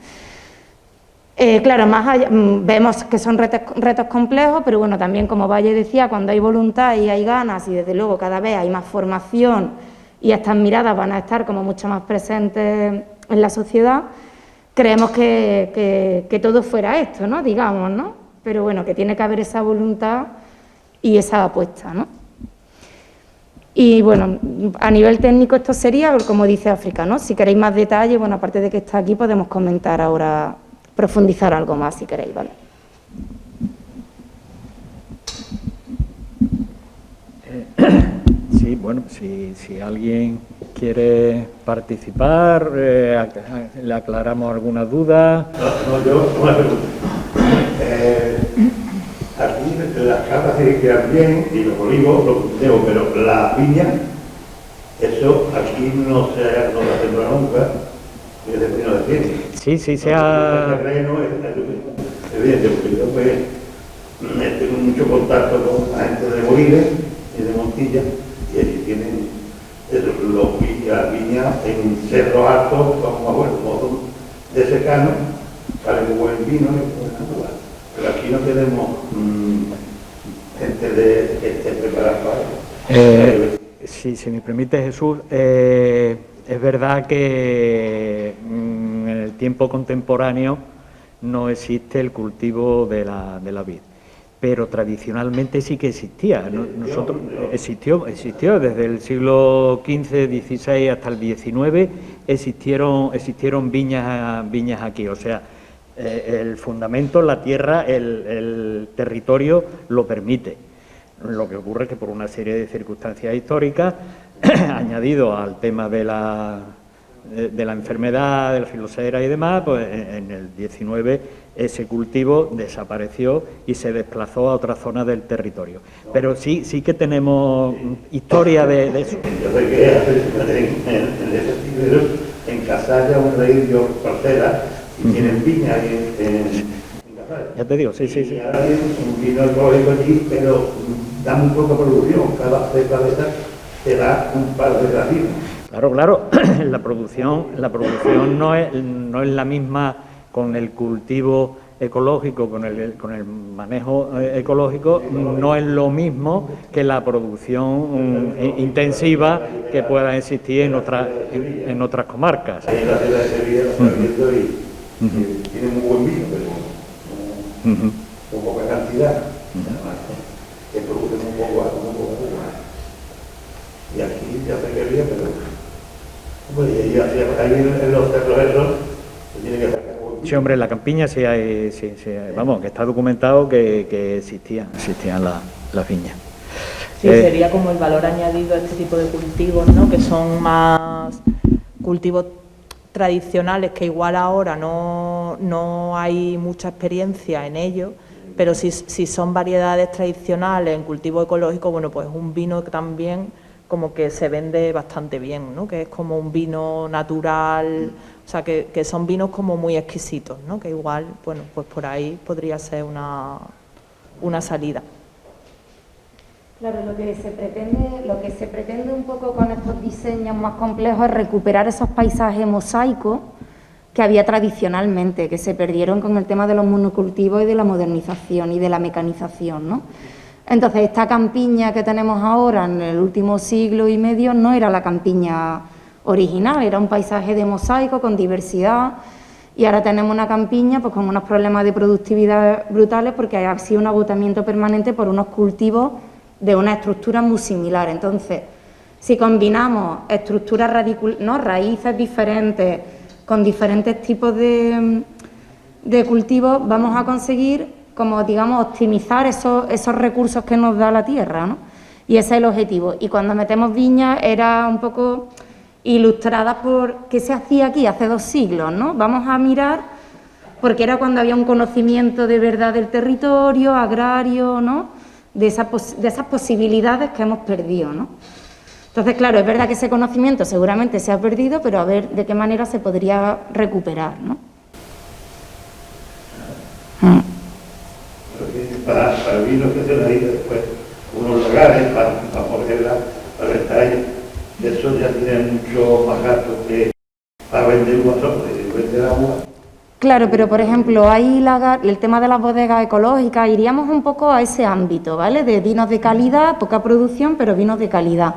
Claro, más allá, vemos que son retos complejos, pero bueno, también como Valle decía, cuando hay voluntad y hay ganas y desde luego cada vez hay más formación y estas miradas van a estar como mucho más presentes en la sociedad, creemos que todo fuera esto, ¿no? Digamos, ¿no? Pero bueno, que tiene que haber esa voluntad y esa apuesta, ¿no? Y bueno, a nivel técnico esto sería, como dice África, ¿no? Si queréis más detalle, bueno, aparte de que está aquí, podemos comentar ahora, profundizar algo más si queréis, ¿vale? Sí, bueno, si alguien quiere participar, le aclaramos alguna duda. No, yo una pregunta. Aquí las cabras se quedan bien y los olivos los cultivo, pero la piña, eso aquí no se ha sembrado nunca, y es de pino de ciencia. Sí, se ha... El terreno es evidente, porque yo pues tengo mucho contacto con la gente de Boliles y de Montilla, y allí tienen las viñas en cerros altos, como son de secano, sale muy buen vino y buena uva. Pero aquí no tenemos gente que esté preparada para eso. Si me permite, Jesús, es verdad que en el tiempo contemporáneo no existe el cultivo de la vid, pero tradicionalmente sí que existía. Nosotros existió desde el siglo XV, XVI hasta el XIX, existieron viñas aquí, o sea, el fundamento, la tierra, el territorio lo permite. Lo que ocurre es que por una serie de circunstancias históricas, añadido al tema de la enfermedad, de la filosera y demás, pues en el 19 ese cultivo desapareció y se desplazó a otra zona del territorio. Pero sí que tenemos historia de eso. Yo sé que en ese siglo, en Casalla, un reino parcela, y tienen viña ahí en Casalla. Ya te digo, sí. Y ahora tienen un vino ecológico allí, pero da muy poca producción, cada cepa de esas te da un par de racimos. Claro, la producción no es la misma con el cultivo ecológico, con el manejo ecológico, no es lo mismo que la producción intensiva que pueda existir en otras comarcas. Ahí en la ciudad de Sevilla lo está viendo y tiene muy buen vino, pero con poca cantidad, que produce muy poco ya sé que había, pero... Hombre, y ahí en los cerros esos, se tiene que sacar... Sí, hombre, en la campiña sí hay, vamos, que está documentado que existían las viñas. Sí, sería como el valor añadido a este tipo de cultivos, ¿no? Que son más cultivos tradicionales, que igual ahora no hay mucha experiencia en ello, pero si son variedades tradicionales en cultivo ecológico, bueno, pues un vino también como que se vende bastante bien, ¿no? Que es como un vino natural, o sea, que son vinos como muy exquisitos, ¿no? Que igual, bueno, pues por ahí podría ser una salida. Claro, lo que se pretende un poco con estos diseños más complejos es recuperar esos paisajes mosaicos que había tradicionalmente, que se perdieron con el tema de los monocultivos y de la modernización y de la mecanización, ¿no? Entonces, esta campiña que tenemos ahora en el último siglo y medio no era la campiña original, era un paisaje de mosaico con diversidad, y ahora tenemos una campiña pues con unos problemas de productividad brutales porque ha sido un agotamiento permanente por unos cultivos de una estructura muy similar. Entonces, si combinamos estructuras raíces diferentes con diferentes tipos de cultivos, vamos a conseguir, como digamos, optimizar esos recursos que nos da la tierra, ¿no? Y ese es el objetivo. Y cuando metemos viñas era un poco ilustrada por qué se hacía aquí hace 2 siglos, ¿no? Vamos a mirar, porque era cuando había un conocimiento de verdad del territorio, agrario, ¿no? De esas posibilidades que hemos perdido, ¿no? Entonces, claro, es verdad que ese conocimiento seguramente se ha perdido, pero a ver de qué manera se podría recuperar, ¿no? Para el vino que se necesita después, unos lagares para moverla, para el tallo, eso ya tiene mucho más gasto que para vender uva vender agua. Claro, pero por ejemplo, hay el tema de las bodegas ecológicas, iríamos un poco a ese ámbito, ¿vale? De vinos de calidad, poca producción, pero vinos de calidad.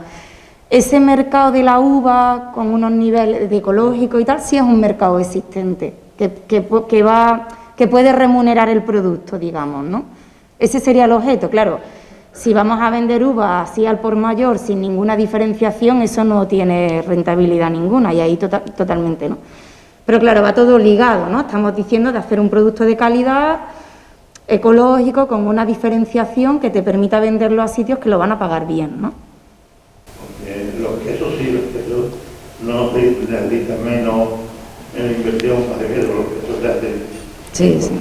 Ese mercado de la uva con unos niveles de ecológico y tal, sí es un mercado existente, que puede remunerar el producto, digamos, ¿no? Ese sería el objeto, claro. Si vamos a vender uva así al por mayor, sin ninguna diferenciación, eso no tiene rentabilidad ninguna, y ahí totalmente no. Pero claro, va todo ligado, ¿no? Estamos diciendo de hacer un producto de calidad, ecológico, con una diferenciación que te permita venderlo a sitios que lo van a pagar bien, ¿no? Porque los quesos no necesitan menos inversión para que los quesos se hacen. Sí, sí.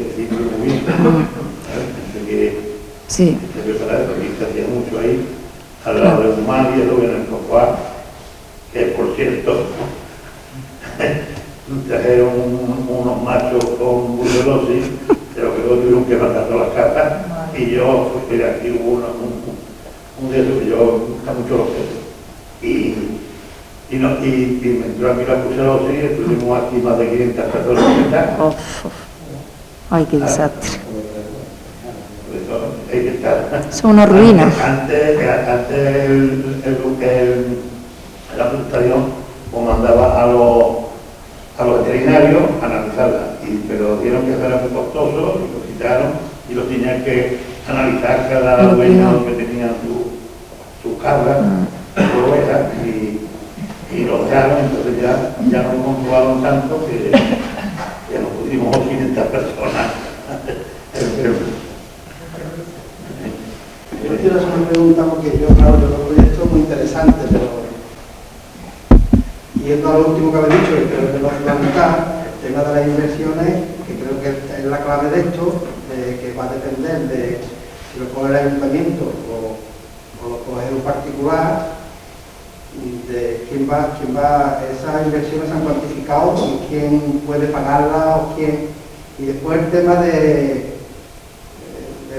Muy bien. Sí. Se prepara, porque se hacía mucho ahí, al lado de un mar y luego en el Cocoa, que por cierto, trajeron unos machos con burdelosis, pero que luego tuvieron que matar todas las cartas, y yo, pues aquí hubo un de esos, yo gusta mucho los quesos, y me entró a mí la brucelosis, y estuvimos aquí más de 500 personas. Ay, qué desastre. Hay que estar. Son una ruina. Antes la Administración pues mandaba a los veterinarios a analizarla, pero dieron que era muy costoso y lo quitaron y lo tenían que analizar cada dueño que tenían sus cabras, sus ovejas, y lo dejaron, entonces ya no controlaron tanto que ya no pudimos 500 personas. Yo quiero hacer una pregunta porque yo creo que el proyecto es muy interesante, pero yendo a lo último que habéis dicho, que creo que lo va a notar, el tema de las inversiones, que creo que es la clave de esto, que va a depender de si lo coge el ayuntamiento o lo coge un particular, de quién va, esas inversiones se han cuantificado y quién puede pagarlas o quién, y después el tema de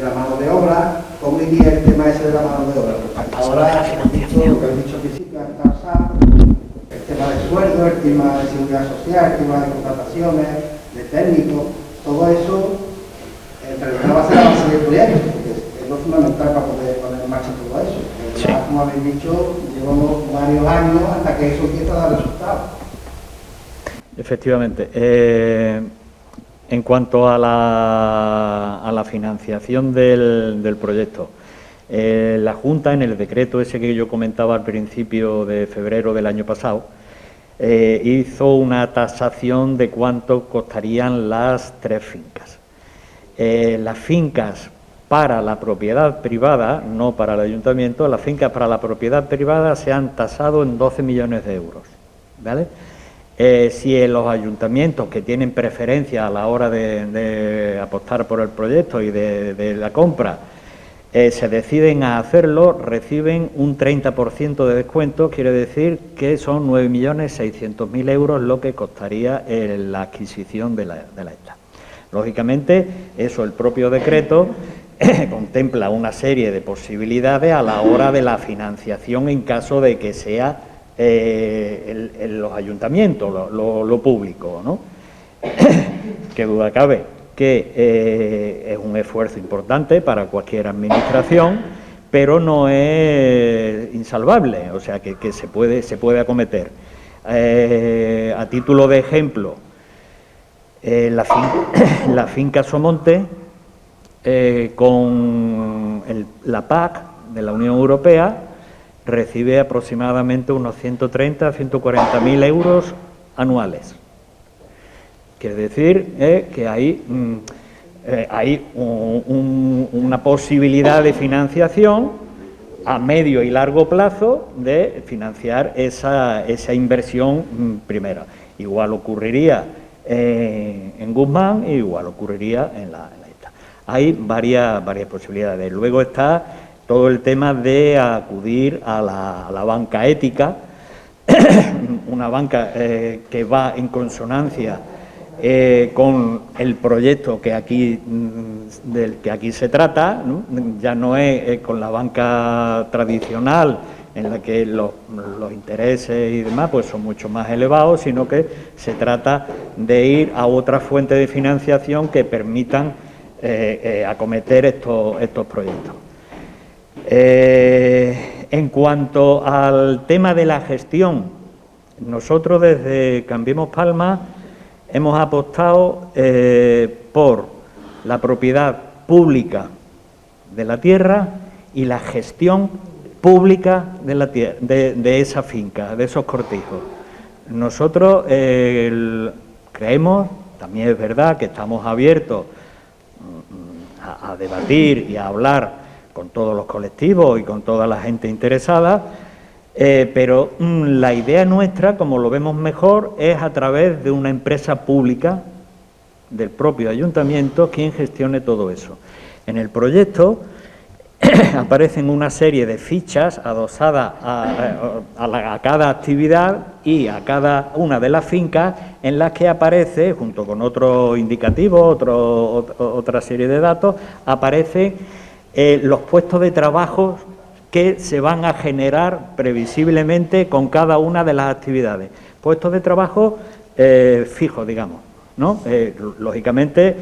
la mano de obra. ¿Cómo iría el tema ese de la mano de obra? Ahora, hemos dicho lo que he dicho al principio, el tema de sueldo, el tema de seguridad social, el tema de contrataciones, de técnicos, todo eso, en realidad va a ser la base del proyecto, porque es lo fundamental para poder poner en marcha todo eso. Pero ya, como habéis dicho, llevamos varios años hasta que eso empieza a dar resultados. Efectivamente. En cuanto a la financiación del proyecto, La Junta, en el decreto ese que yo comentaba al principio de febrero del año pasado, hizo una tasación de cuánto costarían las 3 fincas. Las fincas para la propiedad privada, no para el ayuntamiento, las fincas para la propiedad privada se han tasado en 12 millones de euros, ¿vale? Si en los ayuntamientos que tienen preferencia a la hora de apostar por el proyecto y de la compra, se deciden a hacerlo, reciben un 30% de descuento, quiere decir que son 9.600.000 euros lo que costaría la adquisición de la hectárea. Lógicamente, eso el propio decreto contempla una serie de posibilidades a la hora de la financiación en caso de que sea en los ayuntamientos, lo público, ¿no? Qué duda cabe que es un esfuerzo importante para cualquier administración, pero no es insalvable, o sea que se puede acometer. A título de ejemplo, la finca Somonte, con la PAC de la Unión Europea, recibe aproximadamente unos 130 a 140.000 euros anuales. Quiere decir que hay una posibilidad de financiación a medio y largo plazo de financiar esa inversión primera. Igual ocurriría en Guzmán y igual ocurriría en la esta. Hay varias posibilidades. Luego está todo el tema de acudir a la banca ética, una banca que va en consonancia con el proyecto del que aquí se trata, ¿no? Ya no es con la banca tradicional en la que los intereses y demás pues son mucho más elevados, sino que se trata de ir a otra fuente de financiación que permitan acometer estos proyectos. En cuanto al tema de la gestión, nosotros desde Cambiemos Palma hemos apostado por la propiedad pública de la tierra y la gestión pública de la tierra, de esa finca, de esos cortijos. Nosotros creemos, también es verdad que estamos abiertos a debatir y a hablar con todos los colectivos y con toda la gente interesada, pero la idea nuestra, como lo vemos mejor, es a través de una empresa pública del propio ayuntamiento quien gestione todo eso. En el proyecto aparecen una serie de fichas adosadas a cada actividad y a cada una de las fincas, en las que aparece, junto con otros indicativos, otra serie de datos, aparecen los puestos de trabajo que se van a generar previsiblemente con cada una de las actividades. Puestos de trabajo fijos, digamos, ¿no? Lógicamente,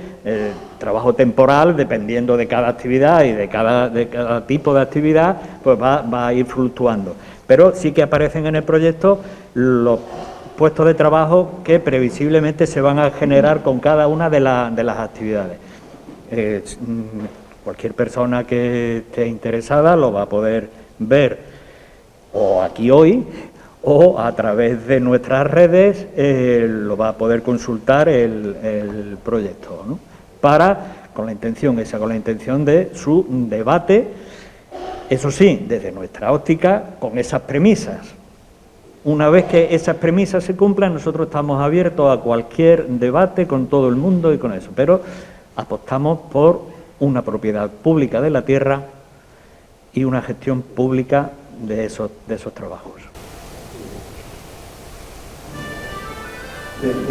trabajo temporal, dependiendo de cada actividad y de cada tipo de actividad, pues va a ir fluctuando. Pero sí que aparecen en el proyecto los puestos de trabajo que previsiblemente se van a generar con cada una de las actividades. Cualquier persona que esté interesada lo va a poder ver o aquí hoy o a través de nuestras redes lo va a poder consultar el proyecto, ¿no? Con la intención de su debate, eso sí, desde nuestra óptica, con esas premisas. Una vez que esas premisas se cumplan, nosotros estamos abiertos a cualquier debate con todo el mundo y con eso, pero apostamos por una propiedad pública de la tierra y una gestión pública de esos trabajos.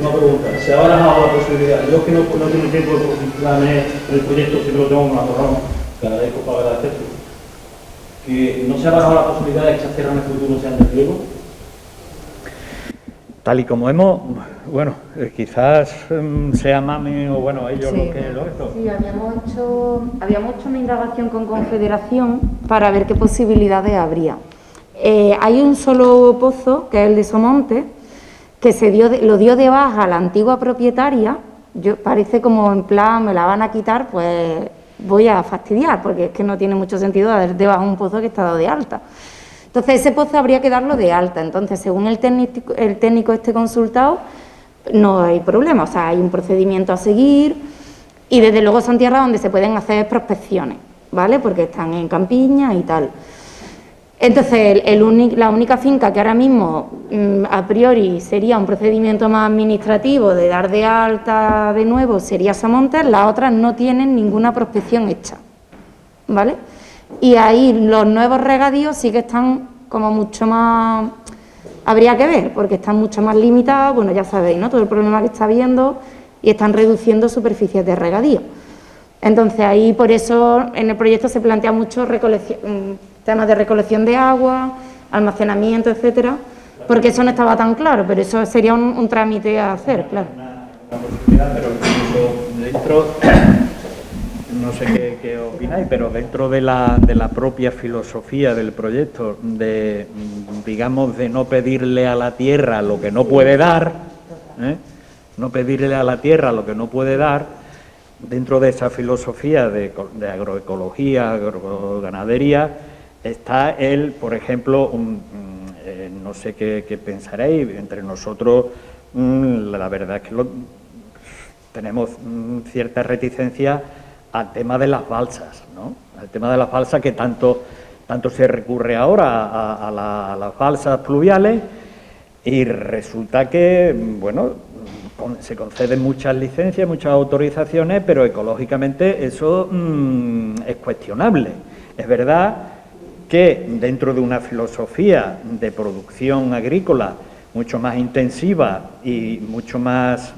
Una pregunta, ¿se ha barajado la posibilidad? Yo que no tengo tiempo de profundizarme en el proyecto, si lo tengo en una corona, que agradezco para agradecer, que no se ha barajado la posibilidad de que esas tierras en el futuro sean de pliego. Tal y como quizás sea Mami o ellos sí, lo que lo esto. Sí, habíamos hecho una indagación con Confederación para ver qué posibilidades habría. Hay un solo pozo, que es el de Somonte, que lo dio de baja la antigua propietaria. Parece como en plan, me la van a quitar, pues voy a fastidiar, porque es que no tiene mucho sentido dar debajo un pozo que está dado de alta. Entonces, ese pozo habría que darlo de alta. Entonces, según el técnico esté consultado, no hay problema, o sea, hay un procedimiento a seguir y desde luego son tierras donde se pueden hacer prospecciones, ¿vale? Porque están en campiña y tal. Entonces, la única finca que ahora mismo, a priori, sería un procedimiento más administrativo de dar de alta de nuevo sería Somontes, las otras no tienen ninguna prospección hecha, ¿vale? Y ahí los nuevos regadíos sí que están como mucho más... Habría que ver, porque están mucho más limitados, bueno, ya sabéis, ¿no?, todo el problema que está habiendo y están reduciendo superficies de regadío. Entonces, ahí por eso en el proyecto se plantea mucho temas de recolección de agua, almacenamiento, etcétera, porque eso no estaba tan claro, pero eso sería un trámite a hacer, claro. Una posibilidad, pero incluso dentro, no sé qué opináis, pero dentro de la propia filosofía del proyecto, digamos, de no pedirle a la tierra lo que no puede dar, no pedirle a la tierra lo que no puede dar, dentro de esa filosofía de agroecología, agroganadería, está por ejemplo, no sé qué pensaréis, entre nosotros la verdad es que tenemos cierta reticencia al tema de las balsas, ¿no? Al tema de las balsas que tanto se recurre ahora a las balsas pluviales y resulta que, bueno, se conceden muchas licencias, muchas autorizaciones, pero ecológicamente eso es cuestionable. Es verdad que dentro de una filosofía de producción agrícola mucho más intensiva y mucho más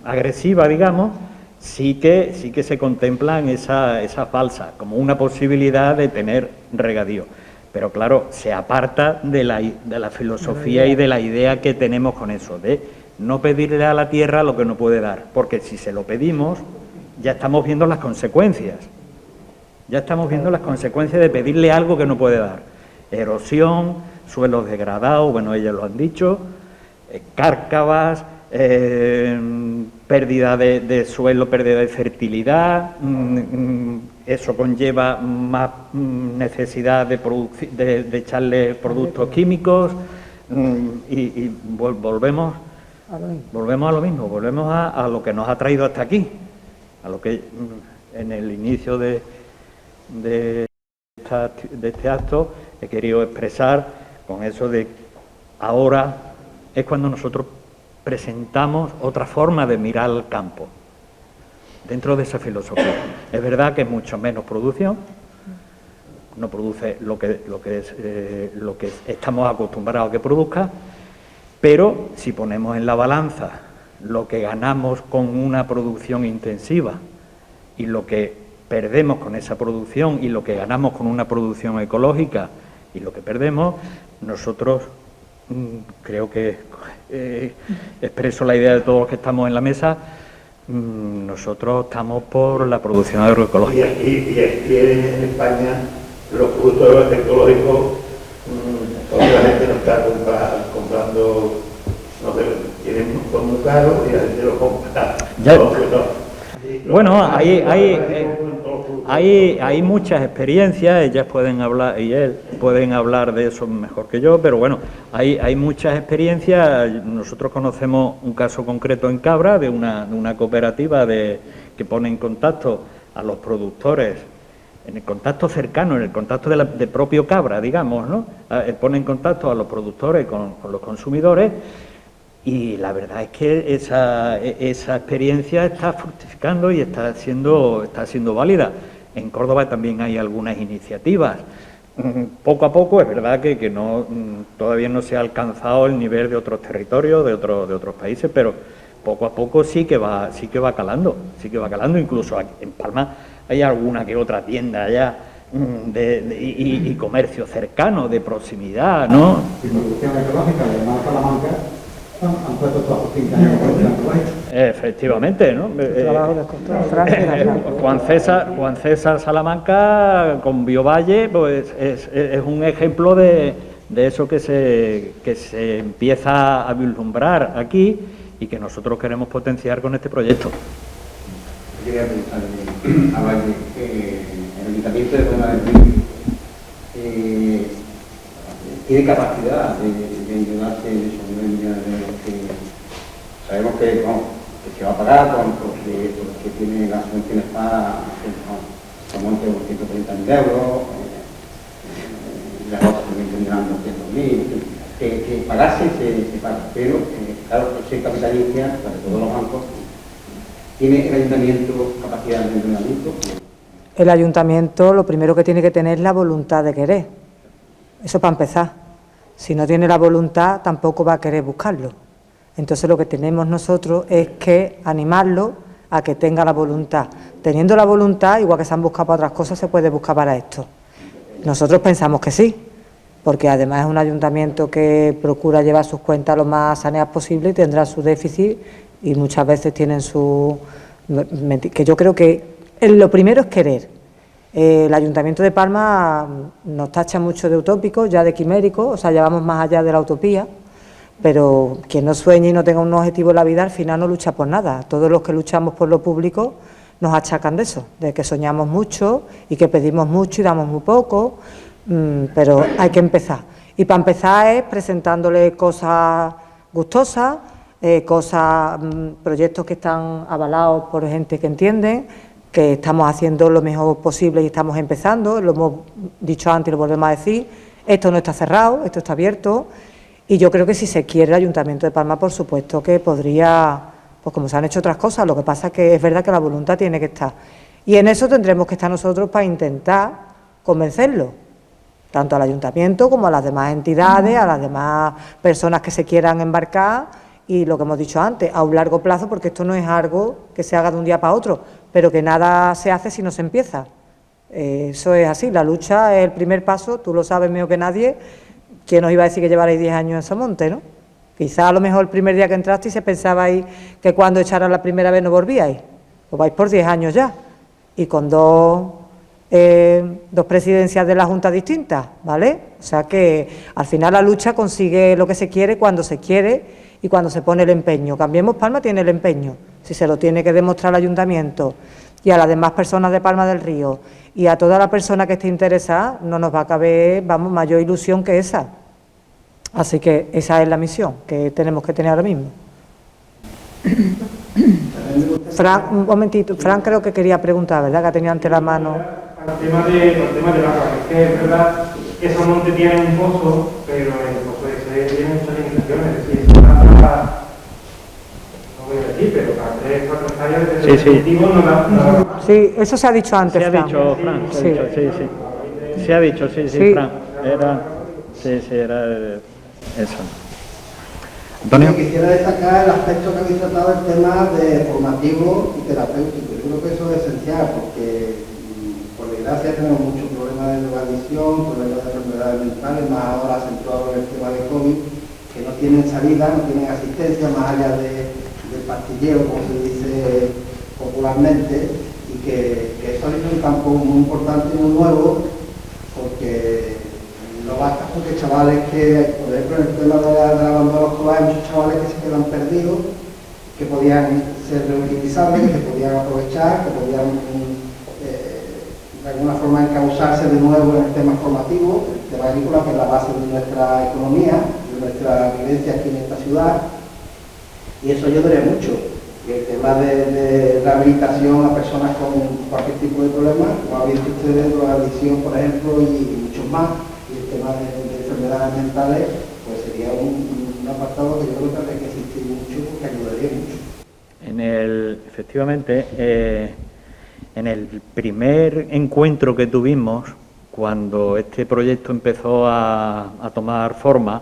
agresiva, digamos, sí que se contemplan esas balsas como una posibilidad de tener regadío. Pero claro, se aparta de la filosofía y de la idea que tenemos con eso, de no pedirle a la tierra lo que no puede dar, porque si se lo pedimos, ya estamos viendo las consecuencias. Ya estamos viendo las consecuencias de pedirle algo que no puede dar. Erosión, suelos degradados, bueno, ellos lo han dicho, cárcavas, pérdida de suelo, pérdida de fertilidad, eso conlleva más necesidad de echarle productos químicos y volvemos a lo mismo, volvemos a lo que nos ha traído hasta aquí, a lo que en el inicio de este acto he querido expresar con eso de ahora es cuando nosotros presentamos otra forma de mirar al campo dentro de esa filosofía. Es verdad que es mucho menos producción, no produce lo que estamos acostumbrados a que produzca, pero si ponemos en la balanza lo que ganamos con una producción intensiva y lo que perdemos con esa producción y lo que ganamos con una producción ecológica y lo que perdemos, nosotros creo que expreso la idea de todos los que estamos en la mesa, nosotros estamos por la producción agroecológica. Y aquí en España los productos ecológicos, la gente no está comprando, no sé, tienen muy caro y la gente lo compra. Bueno, hay muchas experiencias, ellas pueden hablar y él pueden hablar de eso mejor que yo, pero bueno, hay muchas experiencias. Nosotros conocemos un caso concreto en Cabra de una cooperativa que pone en contacto a los productores, en el contacto cercano, en el contacto de propio Cabra, digamos, ¿no? Pone en contacto a los productores con los consumidores. Y la verdad es que esa experiencia está fructificando y está siendo válida. En Córdoba también hay algunas iniciativas. Poco a poco es verdad que no, todavía no se ha alcanzado el nivel de otros territorios, de otros países, pero poco a poco sí que va calando. Incluso aquí en Palma hay alguna que otra tienda allá y comercio cercano, de proximidad, ¿no? Y producción ecológica, además Salamanca, han puesto todos los 15 años por el efectivamente, ¿no? Juan César Salamanca con Biovalle, pues es un ejemplo de eso que se empieza a vislumbrar aquí y que nosotros queremos potenciar con este proyecto. quería preguntarle a Valle, el Ayuntamiento de Palma del Río tiene capacidad de endeudarse en esos 9 millones de euros que sabemos que, que se va a pagar porque tiene las subvenciones para un monte de unos 130.000 euros, las otras también tendrán 200.000, que pagarse se paga, pero claro, ese capital inicial para todos los bancos. ¿Tiene el Ayuntamiento capacidad de endeudamiento? El Ayuntamiento lo primero que tiene que tener es la voluntad de querer. Eso para empezar. Si no tiene la voluntad, tampoco va a querer buscarlo. Entonces lo que tenemos nosotros es que animarlo a que tenga la voluntad. Teniendo la voluntad, igual que se han buscado para otras cosas, se puede buscar para esto. Nosotros pensamos que sí, porque además es un ayuntamiento que procura llevar sus cuentas lo más saneadas posible y tendrá su déficit y muchas veces tienen su... que yo creo que lo primero es querer. El Ayuntamiento de Palma nos tacha mucho de utópicos, ya de quiméricos, o sea, ya vamos más allá de la utopía, pero quien no sueñe y no tenga un objetivo en la vida, al final no lucha por nada. Todos los que luchamos por lo público nos achacan de eso, de que soñamos mucho y que pedimos mucho y damos muy poco, pero hay que empezar. Y para empezar es presentándole cosas gustosas, proyectos que están avalados por gente que entiende, que estamos haciendo lo mejor posible y estamos empezando, lo hemos dicho antes y lo volvemos a decir, esto no está cerrado, esto está abierto, y yo creo que si se quiere el Ayuntamiento de Palma, por supuesto que podría, pues como se han hecho otras cosas, lo que pasa es que es verdad que la voluntad tiene que estar, y en eso tendremos que estar nosotros para intentar convencerlo, tanto al Ayuntamiento como a las demás entidades, a las demás personas que se quieran embarcar, y lo que hemos dicho antes, a un largo plazo, porque esto no es algo que se haga de un día para otro, pero que nada se hace si no se empieza. Eso es así, la lucha es el primer paso, tú lo sabes mejor que nadie. ¿Quién os iba a decir que llevarais 10 años en Somonte, no? Quizá a lo mejor el primer día que entrasteis se pensabais que cuando echaran la primera vez no volvíais. Os vais por 10 años ya, y con dos presidencias de la Junta distintas, ¿vale? O sea que al final la lucha consigue lo que se quiere cuando se quiere y cuando se pone el empeño. Cambiemos Palma tiene el empeño, si se lo tiene que demostrar al Ayuntamiento y a las demás personas de Palma del Río y a toda la persona que esté interesada, no nos va a caber, vamos, mayor ilusión que esa. Así que esa es la misión que tenemos que tener ahora mismo. Fran, un momentito, Fran creo que quería preguntar, ¿verdad? Que ha tenido ante la mano. Al tema del agua, que es verdad que Somonte tiene un pozo, pero el pozo ese tiene muchas limitaciones, es decir, no voy a decir, pero para 3 o 4 hectáreas de cultivo no da. Sí, eso se ha dicho antes, Se ha dicho, Fran, se ha dicho, sí, Fran, era eso. Antonio. Quisiera destacar el aspecto que habéis tratado, el tema de formativo y terapéutico. Yo creo que eso es esencial porque, por desgracia, tenemos muchos problemas de drogadicción, problemas de enfermedades mentales, más ahora acentuado en el tema de COVID, que no tienen salida, no tienen asistencia más allá del pastilleo, como se dice popularmente, y que eso es un campo muy importante y muy nuevo, porque no basta con que chavales que, por ejemplo, en el tema de la abandono escolar, hay muchos chavales que se quedan perdidos, que podían ser reutilizables, que se podían aprovechar, que podían de alguna forma encauzarse de nuevo en el tema formativo, el tema agrícola, que es la base de nuestra economía, de nuestra vivencia aquí en esta ciudad, y eso ayudaría mucho. Y el tema de rehabilitación a personas con cualquier tipo de problema, como habéis dicho ustedes, drogadicción, por ejemplo, y muchos más, y el tema de enfermedades mentales, pues sería un apartado que yo creo que habría que existir mucho, porque ayudaría mucho. Efectivamente, en el primer encuentro que tuvimos, cuando este proyecto empezó a tomar forma,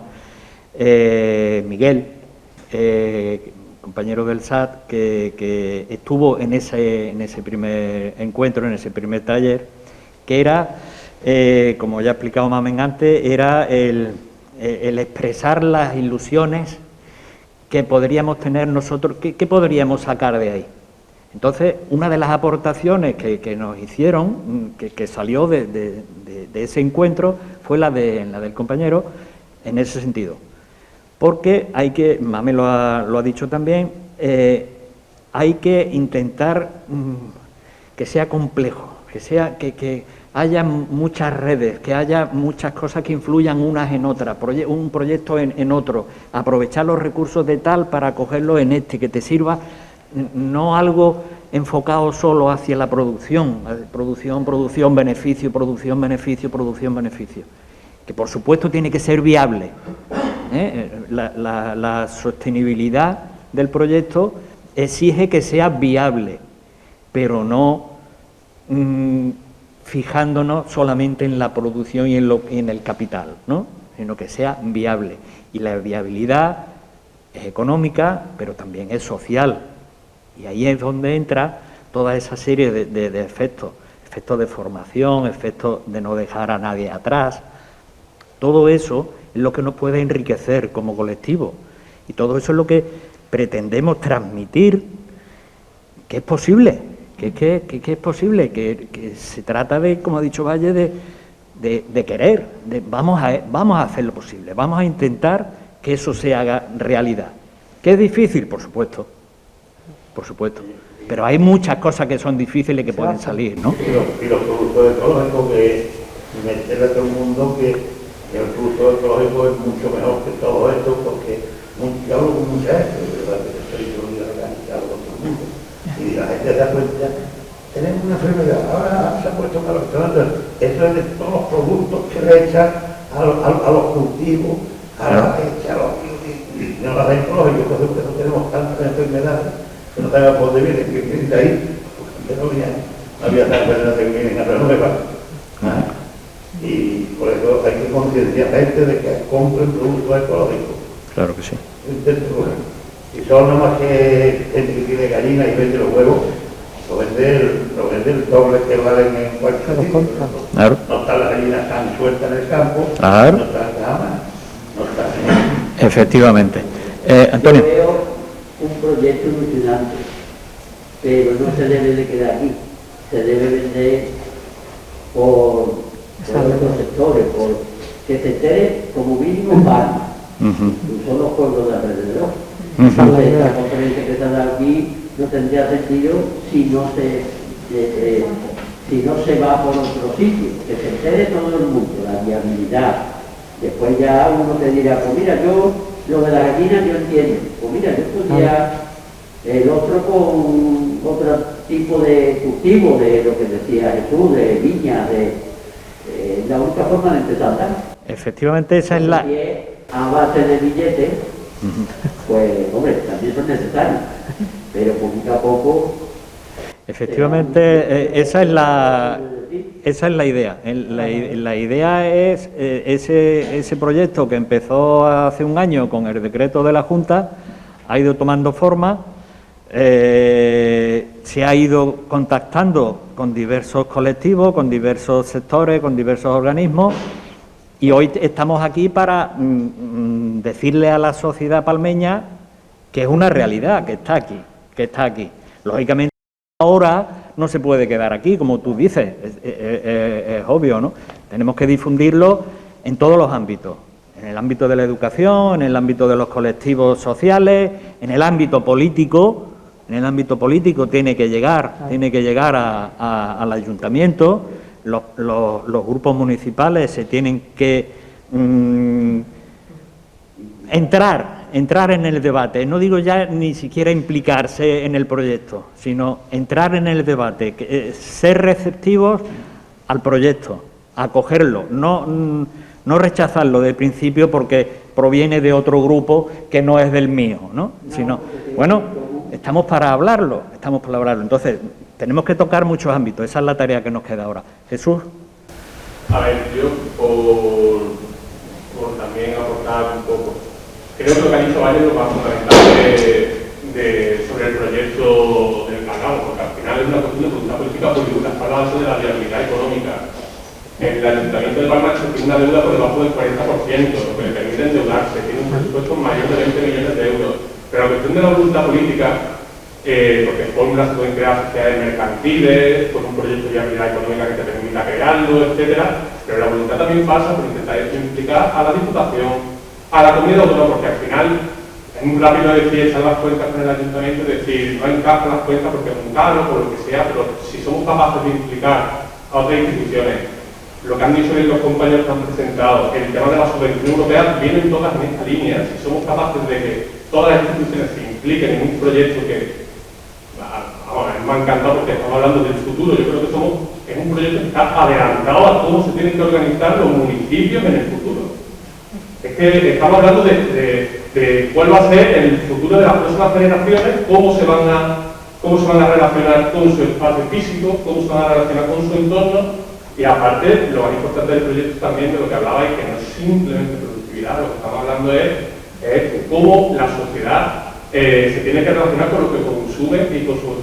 Miguel, compañero del SAT, que estuvo en ese primer encuentro, en ese primer taller, que era, como ya he explicado más antes, era el expresar las ilusiones que podríamos tener nosotros, que podríamos sacar de ahí. Entonces, una de las aportaciones que nos hicieron, que salió de ese encuentro, fue la del compañero en ese sentido. Porque hay que, Mame lo ha dicho también, hay que intentar que sea complejo, que haya muchas redes, que haya muchas cosas que influyan unas en otras, un proyecto en otro, aprovechar los recursos de tal para cogerlos en este, que te sirva, no algo enfocado solo hacia la producción, beneficio, que por supuesto tiene que ser viable. La sostenibilidad del proyecto exige que sea viable, pero no fijándonos solamente en la producción y en el capital, ¿no? Sino que sea viable. Y la viabilidad es económica, pero también es social. Y ahí es donde entra toda esa serie de efectos de formación, efectos de no dejar a nadie atrás. Todo eso es lo que nos puede enriquecer como colectivo. Y todo eso es lo que pretendemos transmitir, que es posible. Que es posible, que se trata de, como ha dicho Valle, de querer, vamos a hacer lo posible, vamos a intentar que eso se haga realidad. ¿Que es difícil? Por supuesto, pero hay muchas cosas que son difíciles y que pueden salir, ¿no? Y los productos ecológicos, que meterle a todo el mundo que el producto ecológico es mucho mejor que todo esto, porque yo hablo con mucha gente, de verdad, que estoy organizado con todo el mundo. Y la gente se da cuenta, tenemos una enfermedad, ahora se ha puesto calor, eso es de todos los productos que le echan a los cultivos, a la leche, a los no las ecológicos, porque no tenemos tantas enfermedades, que no sabemos por dónde vienen, que vienen de ahí, porque antes no había tantas enfermedades que vienen a la nueva. Y por eso hay que concienciar a la gente de que compren productos ecológicos. Claro que sí. Y son nada más que gente que tiene gallina y vende los huevos, lo vende el doble que valen en cualquier sitio. Claro. No están las gallinas tan sueltas en el campo, claro. No están camas, no están... Efectivamente. Antonio. Yo veo un proyecto ilusionante, pero no se debe de quedar aquí, se debe vender por otros sectores, por que se entere como mínimo Palma, son los pueblos de alrededor. Entonces, la conferencia que se ha dado aquí no tendría sentido si no se va por otro sitio, que se entere todo el mundo, la viabilidad. Después ya uno te dirá, pues mira, yo lo de la gallina yo entiendo, pues mira, yo podría el otro con otro tipo de cultivo, de lo que decía Jesús, de viña, la única forma de empezar a andar. Efectivamente, esa es la... A base de billetes, pues, hombre, también son necesarios, pero poquito a poco... Efectivamente, esa es la idea. La idea es ese proyecto que empezó hace un año con el decreto de la Junta, ha ido tomando forma, se ha ido contactando con diversos colectivos, con diversos sectores, con diversos organismos, y hoy estamos aquí para decirle a la sociedad palmeña que es una realidad, que está aquí. Lógicamente, ahora no se puede quedar aquí, como tú dices, es obvio, ¿no? Tenemos que difundirlo en todos los ámbitos, en el ámbito de la educación, en el ámbito de los colectivos sociales, en el ámbito político. En el ámbito político tiene que llegar al ayuntamiento, los grupos municipales se tienen que entrar en el debate, no digo ya ni siquiera implicarse en el proyecto, sino entrar en el debate, ser receptivos al proyecto, acogerlo, no rechazarlo de principio porque proviene de otro grupo que no es del mío, ¿no? Sino, bueno, estamos para hablarlo. Entonces, tenemos que tocar muchos ámbitos, esa es la tarea que nos queda ahora. Jesús. A ver, yo por también aportar un poco. Creo que lo que ha dicho Valle es lo más fundamental sobre el proyecto del Calao, porque al final es una cuestión de voluntad política pública, está a la base de la viabilidad económica. El Ayuntamiento de Palma tiene una deuda por debajo del 40%, lo que le permite endeudarse, tiene un presupuesto mayor de 20 millones de euros. Pero la cuestión de la voluntad política, porque fórmulas se pueden crear sociedades mercantiles, con un proyecto de viabilidad económica que te permita crearlo, etcétera, pero la voluntad también pasa por intentar implicar a la Diputación, a la comunidad autónoma, porque al final Es muy rápido decir, echar las cuentas con el ayuntamiento y decir, no encajan las cuentas porque es muy caro, por lo que sea, pero si somos capaces de implicar a otras instituciones, lo que han dicho los compañeros que han presentado, el tema de la subvención europea, vienen todas en esta línea. Si somos capaces de que todas las instituciones se impliquen en un proyecto que, vamos, me ha encantado porque estamos hablando del futuro, yo creo que es un proyecto que está adelantado a cómo se tienen que organizar los municipios en el futuro. Es que estamos hablando de cuál va a ser el futuro de las próximas generaciones, cómo se van a relacionar con su espacio físico, cómo se van a relacionar con su entorno. Y aparte, lo más importante del proyecto también de lo que hablabais, que no es simplemente productividad, lo que estamos hablando es cómo la sociedad se tiene que relacionar con lo que consume y con su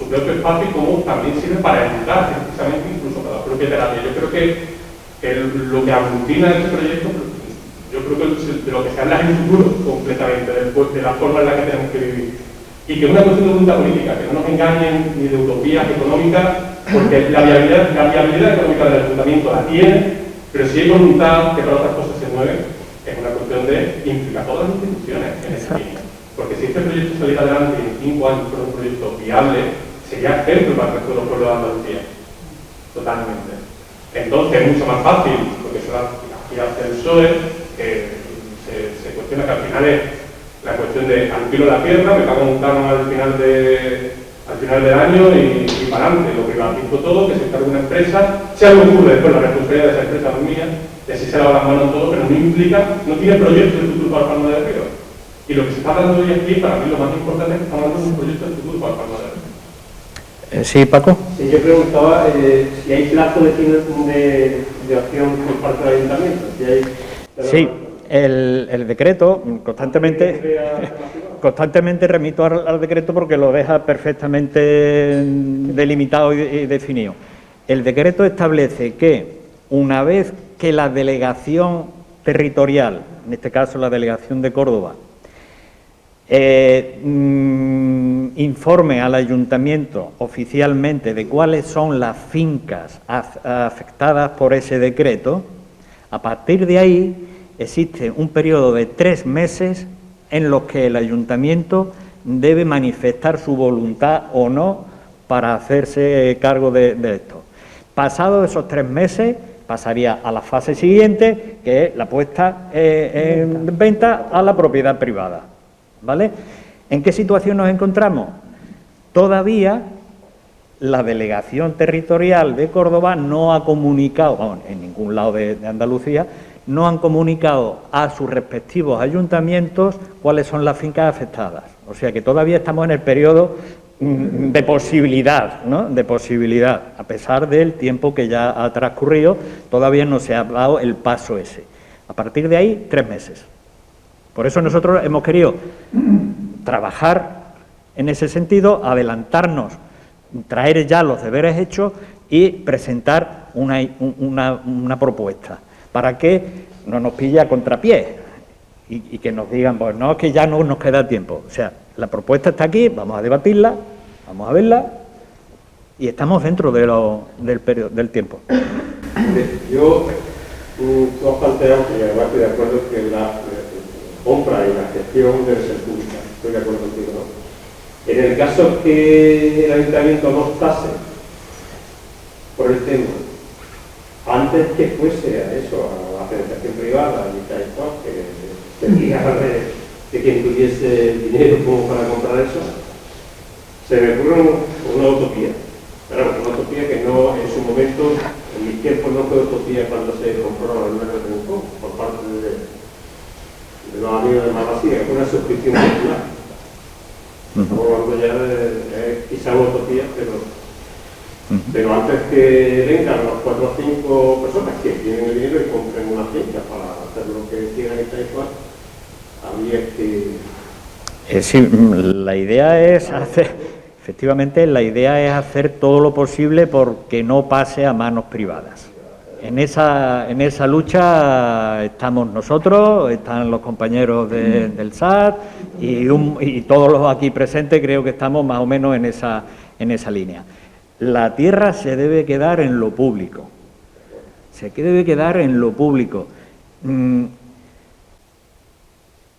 propio espacio y cómo también sirve para educar, precisamente incluso para la propia terapia. Yo creo que lo que aglutina este proyecto, yo creo que de lo que se habla es el futuro completamente, de la forma en la que tenemos que vivir. Y que es una cuestión de voluntad política, que no nos engañen ni de utopías económicas, porque la viabilidad económica del ayuntamiento la tiene, pero si hay voluntad que para otras cosas se mueven, es una cuestión de implicar a todas las instituciones en ese camino. Porque si este proyecto saliera adelante y en 5 años fuera un proyecto viable, sería ejemplo para el resto de los pueblos de Andalucía. Totalmente. Entonces es mucho más fácil, porque se va aquí hacia el PSOE, se cuestiona que al final es la cuestión de alquilo la tierra, me pago un canon al final del año y para adelante, lo privatizo todo, que se encargue una empresa, si algo ocurre después la responsabilidad de esa empresa no es mía, y así se lava las manos todo, pero no implica, no tiene proyecto de futuro para el Palma de Río. Y lo que se está hablando hoy aquí, para mí lo más importante es que estamos hablando de un proyecto de futuro para el Palma de Río. Sí, Paco. Sí, yo preguntaba si hay plazo de acción por parte del ayuntamiento. Sí. El decreto, constantemente remito al decreto porque lo deja perfectamente delimitado y definido. El decreto establece que una vez que la delegación territorial, en este caso la delegación de Córdoba, informe al ayuntamiento oficialmente de cuáles son las fincas afectadas por ese decreto, a partir de ahí existe un periodo de 3 meses en los que el ayuntamiento debe manifestar su voluntad o no para hacerse cargo de esto. Pasados esos 3 meses, pasaría a la fase siguiente, que es la puesta en venta a la propiedad privada. ¿Vale? ¿En qué situación nos encontramos? Todavía la delegación territorial de Córdoba no ha comunicado, vamos, en ningún lado de Andalucía, no han comunicado a sus respectivos ayuntamientos cuáles son las fincas afectadas. O sea que todavía estamos en el periodo de posibilidad, ¿no? De posibilidad. A pesar del tiempo que ya ha transcurrido, todavía no se ha dado el paso ese. A partir de ahí, 3 meses. Por eso nosotros hemos querido trabajar en ese sentido, adelantarnos, traer ya los deberes hechos y presentar una propuesta, para que no nos pille a contrapié y que nos digan, pues no, es que ya no nos queda tiempo. O sea, la propuesta está aquí, vamos a debatirla, vamos a verla y estamos dentro del tiempo. Yo, tú has planteado, y además estoy de acuerdo, que la compra y la gestión debe ser pública. Estoy de acuerdo contigo, ¿no? En el caso que el ayuntamiento no optase por el tema, antes que fuese a eso, a la financiación privada y tal y cual, que tendría de quien tuviese dinero como para comprar eso, se me ocurre una utopía. Pero una utopía que no, en su momento, en mi tiempo no fue utopía cuando se compró la luna de Rincón por parte de los amigos de Malvasía, fue una suscripción popular. Estamos hablando ya de quizá una utopía, pero antes que vengan las 4 o 5 personas que tienen el dinero y compren una finca para hacer lo que quieran y tal y cual, habría que... Sí, la idea es hacer, efectivamente, la idea es hacer todo lo posible porque no pase a manos privadas. En esa lucha estamos nosotros, están los compañeros del SAT y todos los aquí presentes, creo que estamos más o menos en esa línea. La tierra se debe quedar en lo público. Se debe quedar en lo público.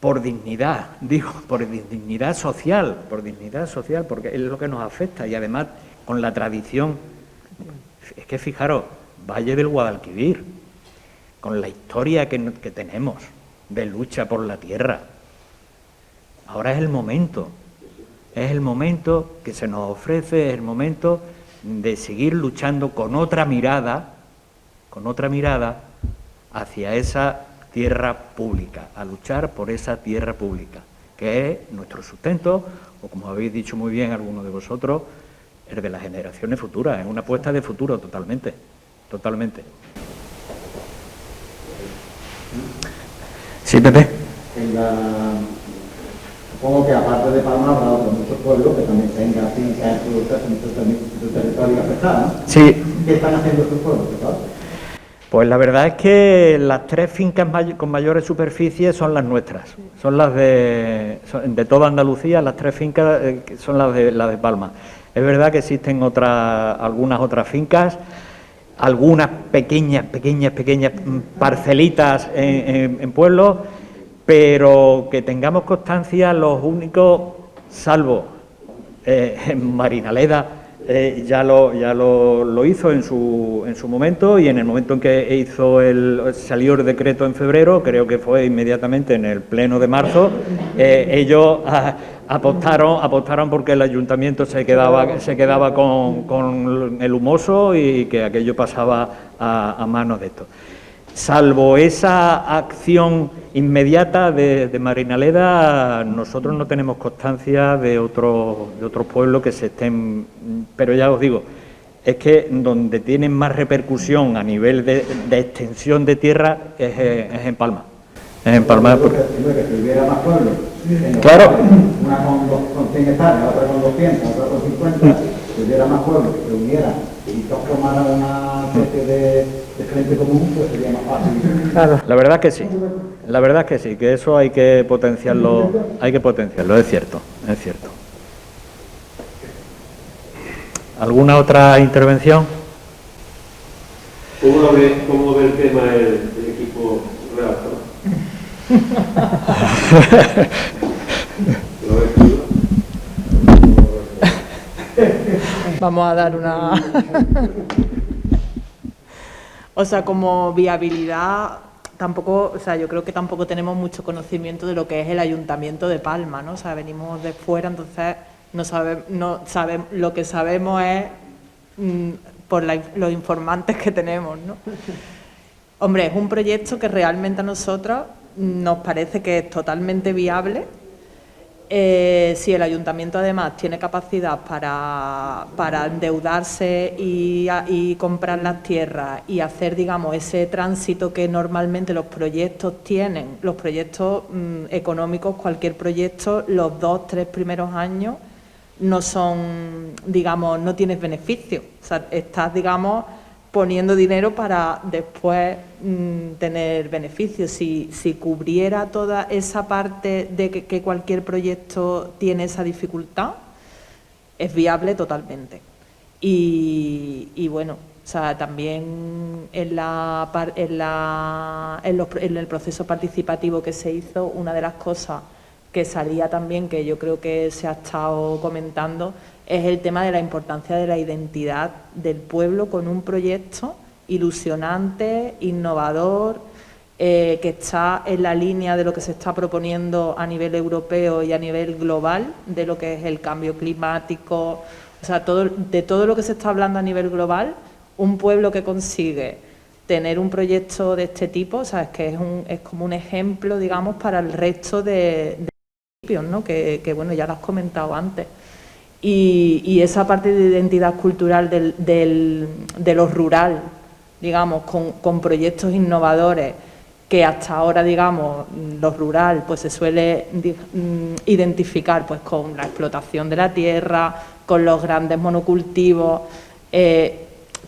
por dignidad, digo, por dignidad social, porque es lo que nos afecta y además con la tradición. Es que fijaros, Valle del Guadalquivir, con la historia que tenemos de lucha por la tierra. Ahora es el momento que se nos ofrece, es el momento de seguir luchando con otra mirada hacia esa tierra pública, a luchar por esa tierra pública, que es nuestro sustento, o como habéis dicho muy bien algunos de vosotros, el de las generaciones futuras, es una apuesta de futuro totalmente. Sí, Pepe. Supongo que aparte de Palma habrá otros muchos pueblos que también tengan fincas en su territorio afectado, ¿no? Sí. ¿Qué están haciendo estos pueblos? Pues la verdad es que las 3 fincas con mayores superficies son las nuestras, son las de toda Andalucía, las 3 fincas son las de Palma. Es verdad que existen algunas otras fincas, algunas pequeñas parcelitas en pueblos, pero que tengamos constancia, los únicos, salvo en Marinaleda, ya lo hizo en su momento, y en el momento en que salió el decreto en febrero, creo que fue inmediatamente en el pleno de marzo, ellos apostaron porque el ayuntamiento se quedaba con el humoso y que aquello pasaba a manos de estos. Salvo esa acción inmediata de Marinaleda, nosotros no tenemos constancia de otros pueblos que se estén... Pero ya os digo, es que donde tienen más repercusión a nivel de extensión de tierra es en Palma. Es en Palma porque... Si hubiera más pueblos, claro. Una con 100 hectáreas, otra con 200, otra con 50, si hubiera más pueblos que se unieran y todos formaran una especie de frente común, pues sería más fácil. Claro. La verdad es que sí, que eso hay que potenciarlo, es cierto. ¿Alguna otra intervención? ¿Cómo ve el tema del equipo redactor? Vamos a dar una... O sea, como viabilidad, tampoco, o sea, yo creo que tampoco tenemos mucho conocimiento de lo que es el Ayuntamiento de Palma, ¿no? O sea, venimos de fuera, entonces no sabemos, lo que sabemos es por los informantes que tenemos, ¿no? Hombre, es un proyecto que realmente a nosotros nos parece que es totalmente viable. Si el ayuntamiento además tiene capacidad para endeudarse y comprar las tierras y hacer, digamos, ese tránsito que normalmente los proyectos tienen, los proyectos económicos, cualquier proyecto, los 2-3 primeros años no son, digamos, no tienes beneficio. O sea, estás, digamos, poniendo dinero para después tener beneficios. Si cubriera toda esa parte de que cualquier proyecto tiene esa dificultad, es viable totalmente. Y bueno, o sea, también en el proceso participativo que se hizo, una de las cosas que salía también, que yo creo que se ha estado comentando, es el tema de la importancia de la identidad del pueblo con un proyecto ilusionante, innovador, que está en la línea de lo que se está proponiendo a nivel europeo y a nivel global, de lo que es el cambio climático, o sea, de todo lo que se está hablando a nivel global. Un pueblo que consigue tener un proyecto de este tipo, o sea, es que es como un ejemplo, digamos, para el resto de municipios, ¿no? Que bueno, ya lo has comentado antes. Y esa parte de identidad cultural de lo rural, digamos, con proyectos innovadores, que hasta ahora, digamos, lo rural pues se suele identificar pues con la explotación de la tierra, con los grandes monocultivos.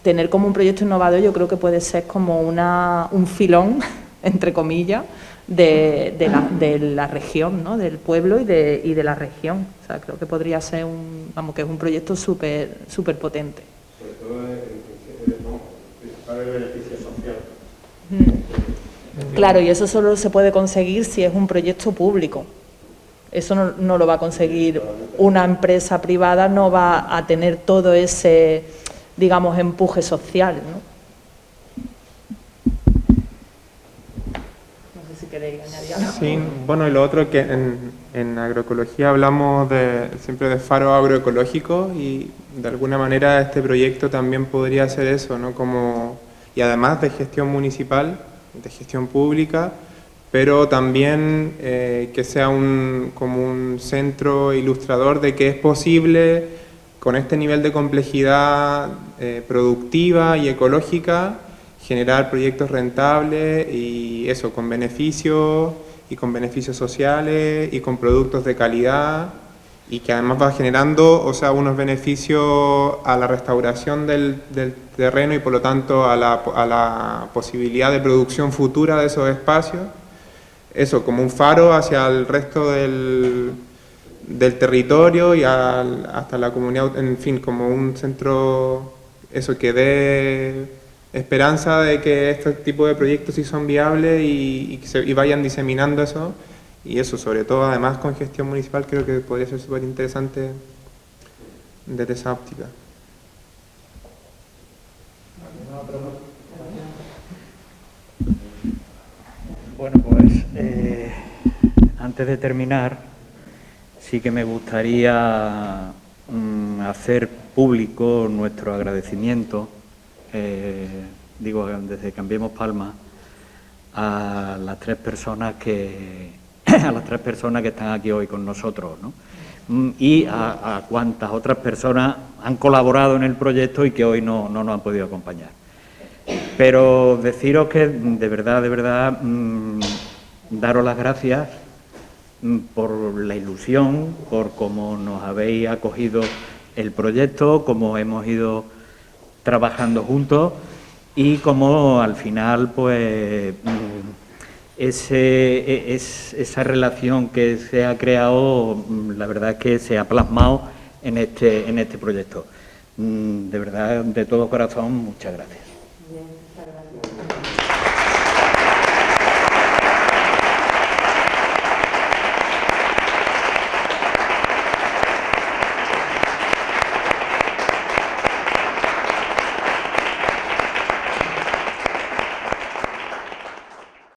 Tener como un proyecto innovador yo creo que puede ser como un filón, entre comillas, de la región, ¿no? Del pueblo y de la región. O sea, creo que podría ser que es un proyecto súper potente. Sobre todo el principal beneficio social. Claro, y eso solo se puede conseguir si es un proyecto público. Eso no lo va a conseguir una empresa privada, no va a tener todo ese, digamos, empuje social, ¿no? No sé si queréis añadir algo. Sí, bueno, y lo otro que en agroecología hablamos siempre de faro agroecológico, y de alguna manera este proyecto también podría ser eso, ¿no? Y además de gestión municipal, de gestión pública, pero también que sea como un centro ilustrador de que es posible, con este nivel de complejidad productiva y ecológica, generar proyectos rentables y eso, con beneficios sociales y con productos de calidad, y que además va generando, o sea, unos beneficios a la restauración del terreno y por lo tanto a la posibilidad de producción futura de esos espacios. Eso, como un faro hacia el resto del territorio y hasta la comunidad, en fin, como un centro, eso, que dé esperanza de que este tipo de proyectos sí son viables y vayan diseminando eso. Y eso, sobre todo, además con gestión municipal, creo que podría ser súper interesante desde esa óptica. Bueno, pues antes de terminar, sí que me gustaría hacer público nuestro agradecimiento, digo, desde Cambiemos Palma, a las tres personas que están aquí hoy con nosotros, ¿no? Y a cuantas otras personas han colaborado en el proyecto y que hoy no nos han podido acompañar. Pero deciros que de verdad, daros las gracias por la ilusión, por cómo nos habéis acogido el proyecto, cómo hemos ido trabajando juntos y cómo al final, pues, esa relación que se ha creado, la verdad es que se ha plasmado en este proyecto. De verdad, de todo corazón, muchas gracias.